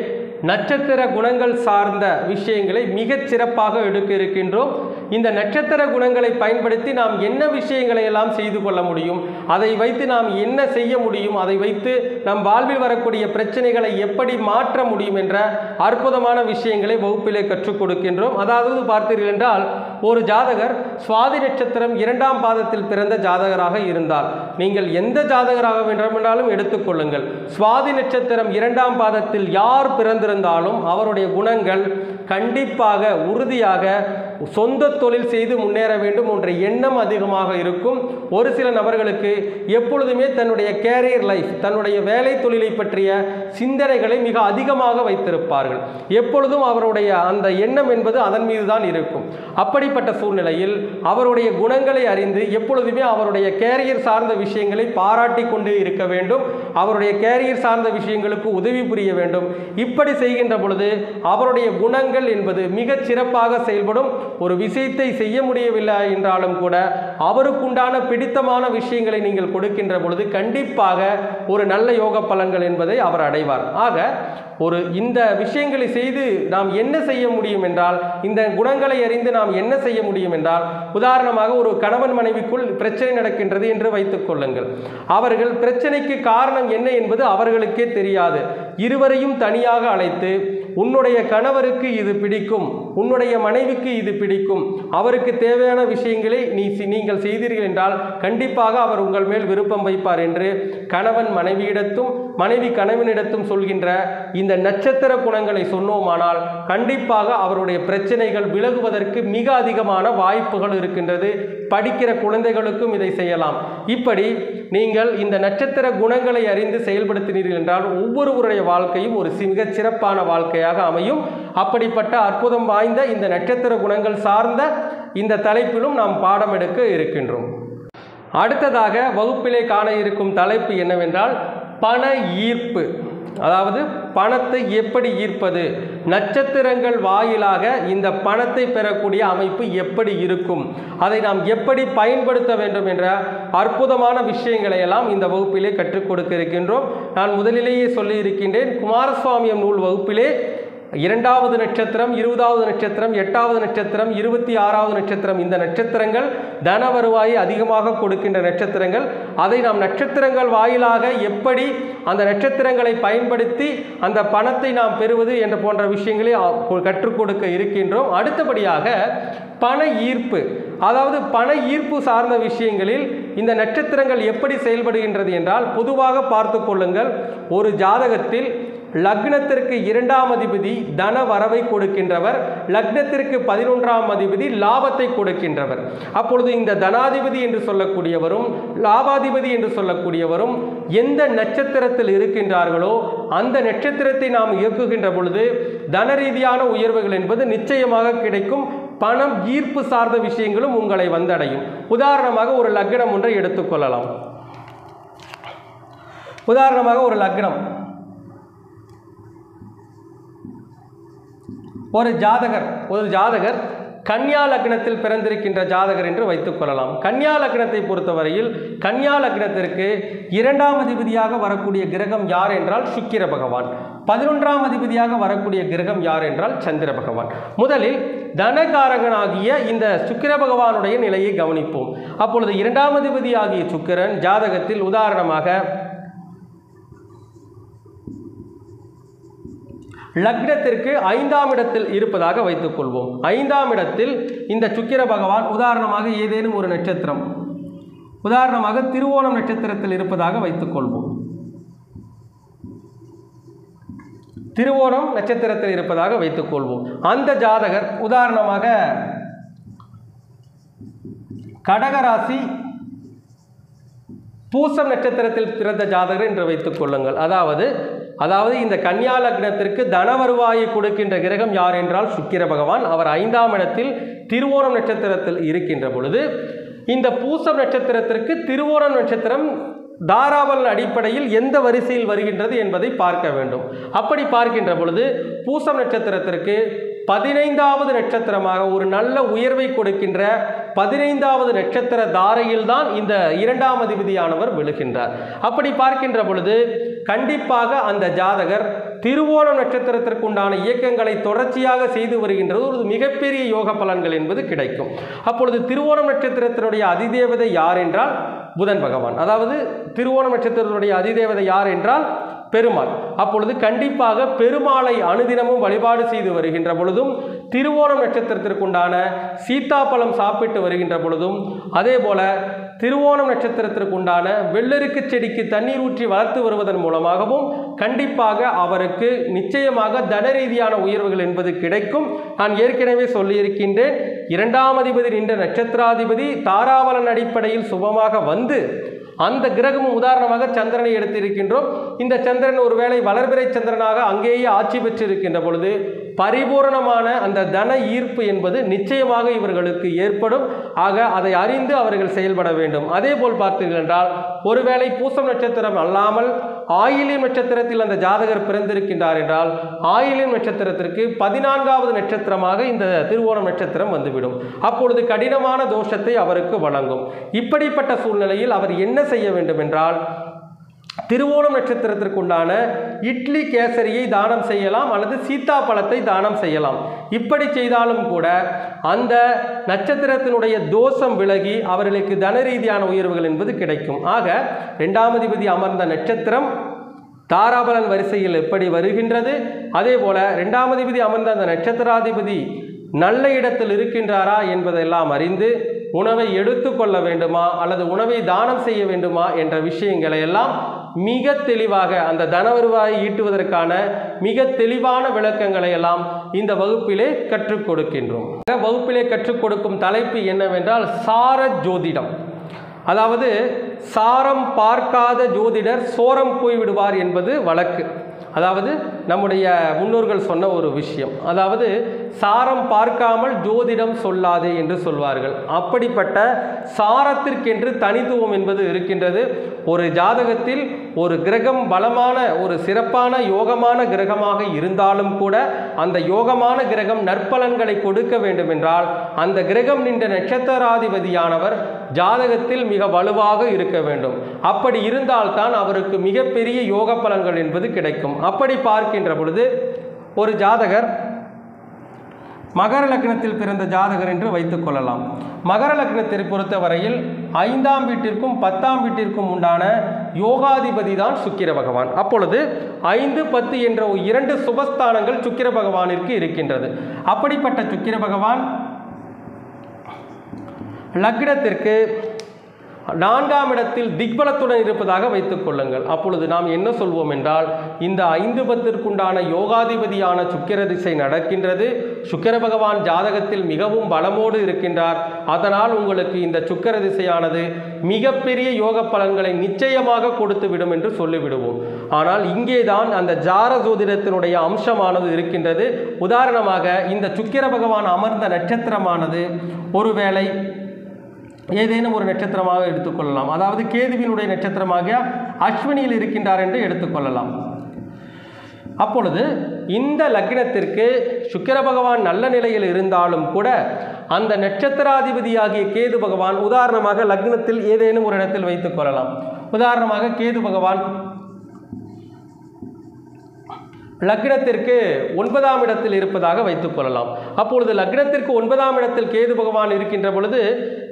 நட்சத்திர குணங்கள் சார்ந்த விஷயங்களை மிகச் சிறப்பாக எடுக்க இருக்கின்றோம். இந்த நட்சத்திர குணங்களை பயன்படுத்தி நாம் என்ன விஷயங்களை எல்லாம் செய்து கொள்ள முடியும், அதை வைத்து நாம் என்ன செய்ய முடியும், அதை வைத்து நம் வாழ்வில் வரக்கூடிய பிரச்சனைகளை எப்படி மாற்ற முடியும் என்ற அற்புதமான விஷயங்களை வகுப்பிலே கற்றுக் கொடுக்கின்றோம். அதாவது பார்த்தீர்கள் என்றால், ஒரு ஜாதகர் சுவாதி நட்சத்திரம் 2ஆம் பாதத்தில் பிறந்த ஜாதகராக இருந்தால், நீங்கள் எந்த ஜாதகராக வேண்டுமானாலும் எடுத்துக்கொள்ளுங்கள், சுவாதி நட்சத்திரம் 2ஆம் பாதத்தில் யார் பிறந்திருந்தாலும் அவருடைய குணங்கள் கண்டிப்பாக உறுதியாக சொந்த தொழில் செய்து முன்னேற வேண்டும் என்ற எண்ணம் அதிகமாக இருக்கும். ஒரு சில நபர்களுக்கு எப்பொழுதுமே தன்னுடைய கேரியர் லைஃப், தன்னுடைய வேலை தொழிலை பற்றிய சிந்தனைகளை மிக அதிகமாக வைத்திருப்பார்கள். எப்பொழுதும் அவருடைய அந்த எண்ணம் என்பது அதன் மீது தான் இருக்கும். அப்படிப்பட்ட சூழ்நிலையில் அவருடைய குணங்களை அறிந்து எப்பொழுதுமே அவருடைய கேரியர் சார்ந்த விஷயங்களை பாராட்டி கொண்டு இருக்க வேண்டும், அவருடைய கேரியர் சார்ந்த விஷயங்களுக்கு உதவி புரிய வேண்டும். இப்படி செய்கின்ற பொழுது அவருடைய குணங்கள் என்பது மிகச் சிறப்பாக செயல்படும். ஒரு விஷயத்தை செய்ய முடியவில்லை என்றாலும் கூட அவருக்குண்டான பிடித்தமான விஷயங்களை நீங்கள் கொடுக்கின்ற பொழுது கண்டிப்பாக ஒரு நல்ல யோக பலன்கள் என்பதை அவர் அடைவார். ஆக இந்த விஷயங்களை செய்து நாம் என்ன செய்ய முடியும் என்றால், இந்த குணங்களை அறிந்து நாம் என்ன செய்ய முடியும் என்றால், உதாரணமாக ஒரு கணவன் மனைவிக்குள் பிரச்சனை நடக்கின்றது என்று வைத்துக் கொள்ளுங்கள். அவர்கள் பிரச்சனைக்கு காரணம் என்ன என்பது அவர்களுக்கே தெரியாது. இருவரையும் தனியாக அழைத்து, உன்னுடைய கணவருக்கு இது பிடிக்கும், உன்னுடைய மனைவிக்கு இது பிடிக்கும், அவருக்கு தேவையான விஷயங்களை நீங்கள் செய்தீர்கள் என்றால் கண்டிப்பாக அவர் உங்கள் மேல் விருப்பம் வைப்பார் என்று கணவன் மனைவியிடத்தும் மனைவி கணவனிடத்தும் சொல்கின்ற இந்த நட்சத்திர குணங்களை சொன்னோமானால் கண்டிப்பாக அவருடைய பிரச்சனைகள் விலகுவதற்கு மிக அதிகமான வாய்ப்புகள் இருக்கின்றது. படிக்கிற குழந்தைகளுக்கும் இதை செய்யலாம். இப்படி நீங்கள் இந்த நட்சத்திர குணங்களை அறிந்து செயல்படுத்தினீர்கள் என்றால் ஒவ்வொருவருடைய வாழ்க்கையும் ஒரு மிகச் சிறப்பான வாழ்க்கையாக அமையும். அப்படிப்பட்ட அற்புதம் வாய்ந்த இந்த நட்சத்திர குணங்கள் சார்ந்த இந்த தலைப்பிலும் நாம் பாடம் எடுக்க இருக்கின்றோம். அடுத்ததாக வகுப்பிலே காண இருக்கும் தலைப்பு என்னவென்றால் பண ஈர்ப்பு. அதாவது பணத்தை எப்படி ஈர்ப்பது, நட்சத்திரங்கள் வாயிலாக இந்த பணத்தை பெறக்கூடிய அமைப்பு எப்படி இருக்கும், அதை நாம் எப்படி பயன்படுத்த வேண்டும் என்ற அற்புதமான விஷயங்களை எல்லாம் இந்த வகுப்பிலே கற்றுக் கொடுக்க இருக்கின்றோம். நான் முதலிலேயே சொல்லி இருக்கின்றேன், குமாரசுவாமியம் நூல் வகுப்பிலே 2வது நட்சத்திரம், 20வது நட்சத்திரம், 8வது நட்சத்திரம், 26வது நட்சத்திரம், இந்த நட்சத்திரங்கள் தன வருவாயை அதிகமாக கொடுக்கின்ற நட்சத்திரங்கள். அதை நாம் நட்சத்திரங்கள் வாயிலாக எப்படி அந்த நட்சத்திரங்களை பயன்படுத்தி அந்த பணத்தை நாம் பெறுவது என்ற போன்ற விஷயங்களை கற்றுக் கொடுக்க இருக்கின்றோம். அடுத்தபடியாக பண ஈர்ப்பு, அதாவது பண ஈர்ப்பு சார்ந்த விஷயங்களில் இந்த நட்சத்திரங்கள் எப்படி செயல்படுகின்றது என்றால், பொதுவாக பார்த்து கொள்ளுங்கள், ஒரு ஜாதகத்தில் லக்னத்திற்கு 2ஆம் அதிபதி தன வரவை கொடுக்கின்றவர், லக்னத்திற்கு 11ஆம் அதிபதி லாபத்தை கொடுக்கின்றவர். அப்பொழுது இந்த தனாதிபதி என்று சொல்லக்கூடியவரும் லாபாதிபதி என்று சொல்லக்கூடியவரும் எந்த நட்சத்திரத்தில் இருக்கின்றார்களோ அந்த நட்சத்திரத்தை நாம் இயக்குகின்ற பொழுது தன ரீதியான உயர்வுகள் என்பது நிச்சயமாக கிடைக்கும். பணம் ஈர்ப்பு சார்ந்த விஷயங்களும் உங்களை வந்தடையும். உதாரணமாக ஒரு லக்னம் ஒன்றை எடுத்துக்கொள்ளலாம். உதாரணமாக ஒரு லக்னம், ஒரு ஜாதகர் கன்யா லக்னத்தில் பிறந்திருக்கின்ற ஜாதகர் என்று வைத்துக் கொள்ளலாம். கன்யா லக்னத்தை பொறுத்தவரையில் கன்யா லக்னத்திற்கு 2ஆம் அதிபதியாக வரக்கூடிய கிரகம் யார் என்றால் சுக்கிர பகவான், 11ஆம் அதிபதியாக வரக்கூடிய கிரகம் யார் என்றால் சந்திர பகவான். முதலில் தனகாரகனாகிய இந்த சுக்கிர பகவானுடைய நிலையை கவனிப்போம். அப்பொழுது இரண்டாம் அதிபதி ஆகிய சுக்கிரன் ஜாதகத்தில் உதாரணமாக லக்னத்திற்கு 5ஆம் இடத்தில் இருப்பதாக வைத்துக் கொள்வோம். 5ஆம் இடத்தில் இந்த சுக்கிர பகவான் உதாரணமாக ஏதேனும் ஒரு நட்சத்திரம், உதாரணமாக திருவோணம் நட்சத்திரத்தில் இருப்பதாக வைத்துக் கொள்வோம். திருவோணம் நட்சத்திரத்தில் இருப்பதாக வைத்துக் கொள்வோம். அந்த ஜாதகர் உதாரணமாக கடகராசி பூசம் நட்சத்திரத்தில் பிறந்த ஜாதகர் என்று வைத்துக் கொள்ளுங்கள். அதாவது இந்த கன்னியா லக்னத்திற்கு தன வருவாயை கொடுக்கின்ற கிரகம் யார் என்றால் சுக்கிர பகவான். அவர் 5ஆம் இடத்தில் திருவோணம் நட்சத்திரத்தில் இருக்கின்ற பொழுது இந்த பூசம் நட்சத்திரத்திற்கு திருவோணம் நட்சத்திரம் தாராபலன் அடிப்படையில் எந்த வரிசையில் வருகின்றது என்பதை பார்க்க வேண்டும். அப்படி பார்க்கின்ற பொழுது பூசம் நட்சத்திரத்திற்கு 15வது நட்சத்திரமாக ஒரு நல்ல உயர்வை கொடுக்கின்ற 15வது நட்சத்திர தாரையில் தான் இந்த 2ஆம் அதிபதியானவர் விழுகின்றார். அப்படி பார்க்கின்ற பொழுது கண்டிப்பாக அந்த ஜாதகர் திருவோணம் நட்சத்திரத்திற்குண்டான இயக்கங்களை தொடர்ச்சியாக செய்து வருகின்றது ஒரு மிகப்பெரிய யோக பலன்கள் என்பது கிடைக்கும். அப்பொழுது திருவோணம் நட்சத்திரத்தினுடைய அதிதேவதை யார் என்றால் புதன் பகவான். அதாவது திருவோணம் நட்சத்திரத்தினுடைய அதிதேவதை யார் என்றால் பெருமாள். அப்பொழுது கண்டிப்பாக பெருமாளை அனுதினமும் வழிபாடு செய்து வருகின்ற பொழுதும், திருவோணம் நட்சத்திரத்திற்குண்டான சீத்தாப்பழம் சாப்பிட்டு வருகின்ற பொழுதும், அதே போல திருவோணம் நட்சத்திரத்திற்குண்டான வெள்ளருக்கு செடிக்கு தண்ணீர் ஊற்றி வளர்த்து வருவதன் மூலமாகவும் கண்டிப்பாக அவருக்கு நிச்சயமாக தன ரீதியான உயர்வுகள் என்பது கிடைக்கும். நான் ஏற்கனவே சொல்லியிருக்கின்றேன், 2ஆம் அதிபதி நின்ற நட்சத்திராதிபதி தாராபலன் அடிப்படையில் சுபமாக வந்து அந்த கிரகமும் உதாரணமாக சந்திரனை எடுத்திருக்கின்றோம். இந்த சந்திரன் ஒருவேளை வளர்பிறை சந்திரனாக அங்கேயே ஆட்சி பெற்றிருக்கின்ற பொழுது பரிபூரணமான அந்த தன ஈர்ப்பு என்பது நிச்சயமாக இவர்களுக்கு ஏற்படும். ஆக அதை அறிந்து அவர்கள் செயல்பட வேண்டும். அதே போல் பார்த்தீர்கள் என்றால் ஒருவேளை பூசம் நட்சத்திரம் அல்லாமல் ஆயில்யம் நட்சத்திரத்தில் அந்த ஜாதகர் பிறந்திருக்கின்றார் என்றால் ஆயில்யம் நட்சத்திரத்திற்கு 14வது நட்சத்திரமாக இந்த திருவோணம் நட்சத்திரம் வந்துவிடும். அப்பொழுது கடினமான தோஷத்தை அவருக்கு வழங்கும். இப்படிப்பட்ட சூழ்நிலையில் அவர் என்ன செய்ய வேண்டும் என்றால் திருவோணம் நட்சத்திரத்திற்குண்டான இட்லி கேசரியை தானம் செய்யலாம் அல்லது சீத்தாப்பழத்தை தானம் செய்யலாம். இப்படி செய்தாலும் கூட அந்த நட்சத்திரத்தினுடைய தோஷம் விலகி அவர்களுக்கு தன ரீதியான உயர்வுகள் என்பது கிடைக்கும். ஆக 2ஆம் அதிபதி அமர்ந்த நட்சத்திரம் தாராபலன் வரிசையில் எப்படி வருகின்றது, அதே போல 2ஆம் அதிபதி அமர்ந்த அந்த நட்சத்திராதிபதி நல்ல இடத்தில் இருக்கின்றாரா என்பதெல்லாம் அறிந்து உணவை எடுத்துக்கொள்ள வேண்டுமா அல்லது உணவை தானம் செய்ய வேண்டுமா என்ற விஷயங்களை எல்லாம் மிக தெளிவாக அந்த தன வருவாயை ஈட்டுவதற்கான மிக தெளிவான விளக்கங்களை எல்லாம் இந்த வகுப்பிலே கற்றுக் கொடுக்கின்றோம். வகுப்பிலே கற்றுக் கொடுக்கும் தலைப்பு என்னவென்றால் சார ஜோதிடம். அதாவது சாரம் பார்க்காத ஜோதிடர் சோரம் போய்விடுவார் என்பது வழக்கு. அதாவது நம்முடைய முன்னோர்கள் சொன்ன ஒரு விஷயம். அதாவது சாரம் பார்க்காமல் ஜோதிடம் சொல்லாதே என்று சொல்வார்கள். அப்படிப்பட்ட சாரத்திற்கென்று தனித்துவம் என்பது இருக்கின்றது. ஒரு ஜாதகத்தில் ஒரு கிரகம் பலமான ஒரு சிறப்பான யோகமான கிரகமாக இருந்தாலும் கூட அந்த யோகமான கிரகம் நற்பலன்களை கொடுக்க வேண்டும் என்றால் அந்த கிரகம் நின்ற நட்சத்திராதிபதியானவர் ஜாதகத்தில் மிக வலுவாக இருக்க வேண்டும். அப்படி இருந்தால்தான் அவருக்கு மிகப்பெரிய யோக பலன்கள் என்பது கிடைக்கும். அப்படி பார்க்கின்ற பொழுது ஒரு ஜாதகர் மகர லக்னத்தில் பிறந்த ஜாதகர் என்று வைத்துக் கொள்ளலாம். மகர லக்னத்தை பொறுத்தவரையில் 5ஆம் வீட்டிற்கும் 10ஆம் வீட்டிற்கும் உண்டான யோகாதிபதி தான் சுக்கிர பகவான். அப்பொழுது 5, 10 என்ற 2 சுபஸ்தானங்கள் சுக்கிர பகவானிற்கு இருக்கின்றது. அப்படிப்பட்ட சுக்கிர பகவான் லக்னத்திற்கு 4ஆம் இடத்தில் திக்பலத்துடன் இருப்பதாக வைத்துக் கொள்ளுங்கள். அப்பொழுது நாம் என்ன சொல்வோம் என்றால் இந்த 5, 10ற்குண்டான யோகாதிபதியான சுக்கிர திசை நடக்கின்றது. சுக்கிர பகவான் ஜாதகத்தில் மிகவும் பலமோடு இருக்கின்றார். அதனால் உங்களுக்கு இந்த சுக்கிர திசையானது மிகப்பெரிய யோக பலன்களை நிச்சயமாக கொடுத்துவிடும் என்று சொல்லிவிடுவோம். ஆனால் இங்கேதான் அந்த ஜார ஜோதிடத்தினுடைய அம்சமானது இருக்கின்றது. உதாரணமாக இந்த சுக்கிர பகவான் அமர்ந்த நட்சத்திரமானது ஒருவேளை ஏதேனும் ஒரு நட்சத்திரமாக எடுத்துக்கொள்ளலாம். அதாவது கேதுவினுடைய நட்சத்திரமாக அஸ்வினியில் இருக்கின்றார் என்று எடுத்துக்கொள்ளலாம். அப்பொழுது இந்த லக்னத்திற்கு சுக்கிர பகவான் நல்ல நிலையில் இருந்தாலும் கூட அந்த நட்சத்திராதிபதியாகிய கேது பகவான் உதாரணமாக லக்னத்தில் ஏதேனும் ஒரு இடத்தில் வைத்துக் கொள்ளலாம். உதாரணமாக கேது பகவான் லக்னத்திற்கு 9ஆம் இடத்தில் இருப்பதாக வைத்துக் கொள்ளலாம். அப்பொழுது லக்னத்திற்கு 9ஆம் இடத்தில் கேது பகவான் இருக்கின்ற பொழுது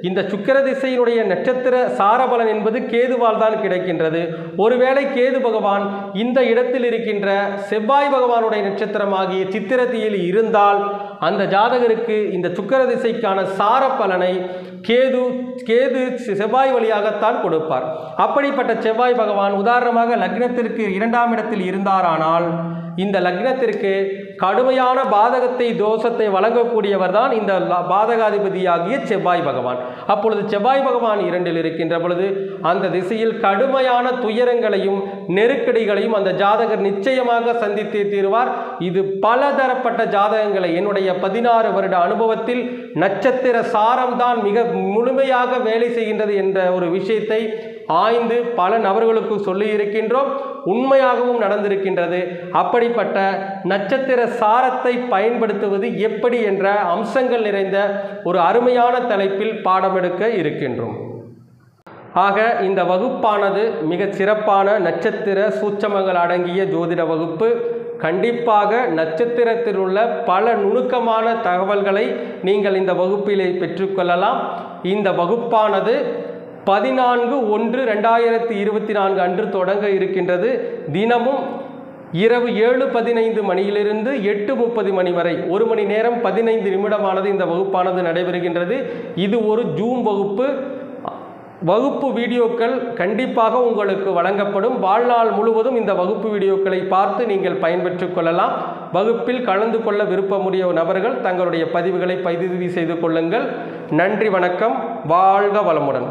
இந்த சுக்கிர திசையினுடைய நட்சத்திர சாரபலன் என்பது கேதுவால் தான் கிடைக்கின்றது. ஒருவேளை கேது பகவான் இந்த இடத்தில் இருக்கின்ற செவ்வாய் பகவானுடைய நட்சத்திரமாகிய சித்திரத்தியில் இருந்தால் அந்த ஜாதகருக்கு இந்த சுக்கிர திசைக்கான சார பலனை கேது செவ்வாய் வழியாகத்தான் கொடுப்பார். அப்படிப்பட்ட செவ்வாய் பகவான் உதாரணமாக லக்னத்திற்கு 2ஆம் இடத்தில் இருந்தாரானால் இந்த லக்னத்திற்கு கடுமையான பாதகத்தை தோஷத்தை வழங்கக்கூடியவர் தான் இந்த பாதகாதிபதியாகிய செவ்வாய் பகவான். அப்பொழுது செவ்வாய் பகவான் 2இல் இருக்கின்ற பொழுது அந்த திசையில் கடுமையான துயரங்களையும் நெருக்கடிகளையும் அந்த ஜாதகர் நிச்சயமாக சந்தித்தே தீர்வார். இது பலதரப்பட்ட ஜாதகங்களை என்னுடைய 16 வருட அனுபவத்தில் நட்சத்திர சாரம்தான் மிக முழுமையாக வேலை செய்கின்றது என்ற ஒரு விஷயத்தை ஆய்ந்து பல நபர்களுக்கு சொல்லி இருக்கின்றோம். உண்மையாகவும் நடந்திருக்கின்றது. அப்படிப்பட்ட நட்சத்திர சாரத்தை பயன்படுத்துவது எப்படி என்ற அம்சங்கள் நிறைந்த ஒரு அருமையான தலைப்பில் பாடம் எடுக்க இருக்கின்றோம். ஆக இந்த வகுப்பானது மிக சிறப்பான நட்சத்திர சூட்சமங்கள் அடங்கிய ஜோதிட வகுப்பு. கண்டிப்பாக நட்சத்திரத்தில் உள்ள பல நுணுக்கமான தகவல்களை நீங்கள் இந்த வகுப்பிலே பெற்றுக்கொள்ளலாம். இந்த வகுப்பானது 14/1/2024 அன்று தொடங்க இருக்கின்றது. தினமும் இரவு 7:15 மணியிலிருந்து 8:30 மணி வரை 1 மணி நேரம் 15 நிமிடமானது இந்த வகுப்பானது நடைபெறுகின்றது. இது ஒரு ஜூம் வகுப்பு. வகுப்பு வீடியோக்கள் கண்டிப்பாக உங்களுக்கு வழங்கப்படும். வாழ்நாள் முழுவதும் இந்த வகுப்பு வீடியோக்களை பார்த்து நீங்கள் பயன்பெற்றுக் கொள்ளலாம். வகுப்பில் கலந்து கொள்ள விருப்பமுடைய நபர்கள் தங்களுடைய பதிவுகளை பதிவு செய்து கொள்ளுங்கள். நன்றி, வணக்கம். வாழ்க வளமுடன்.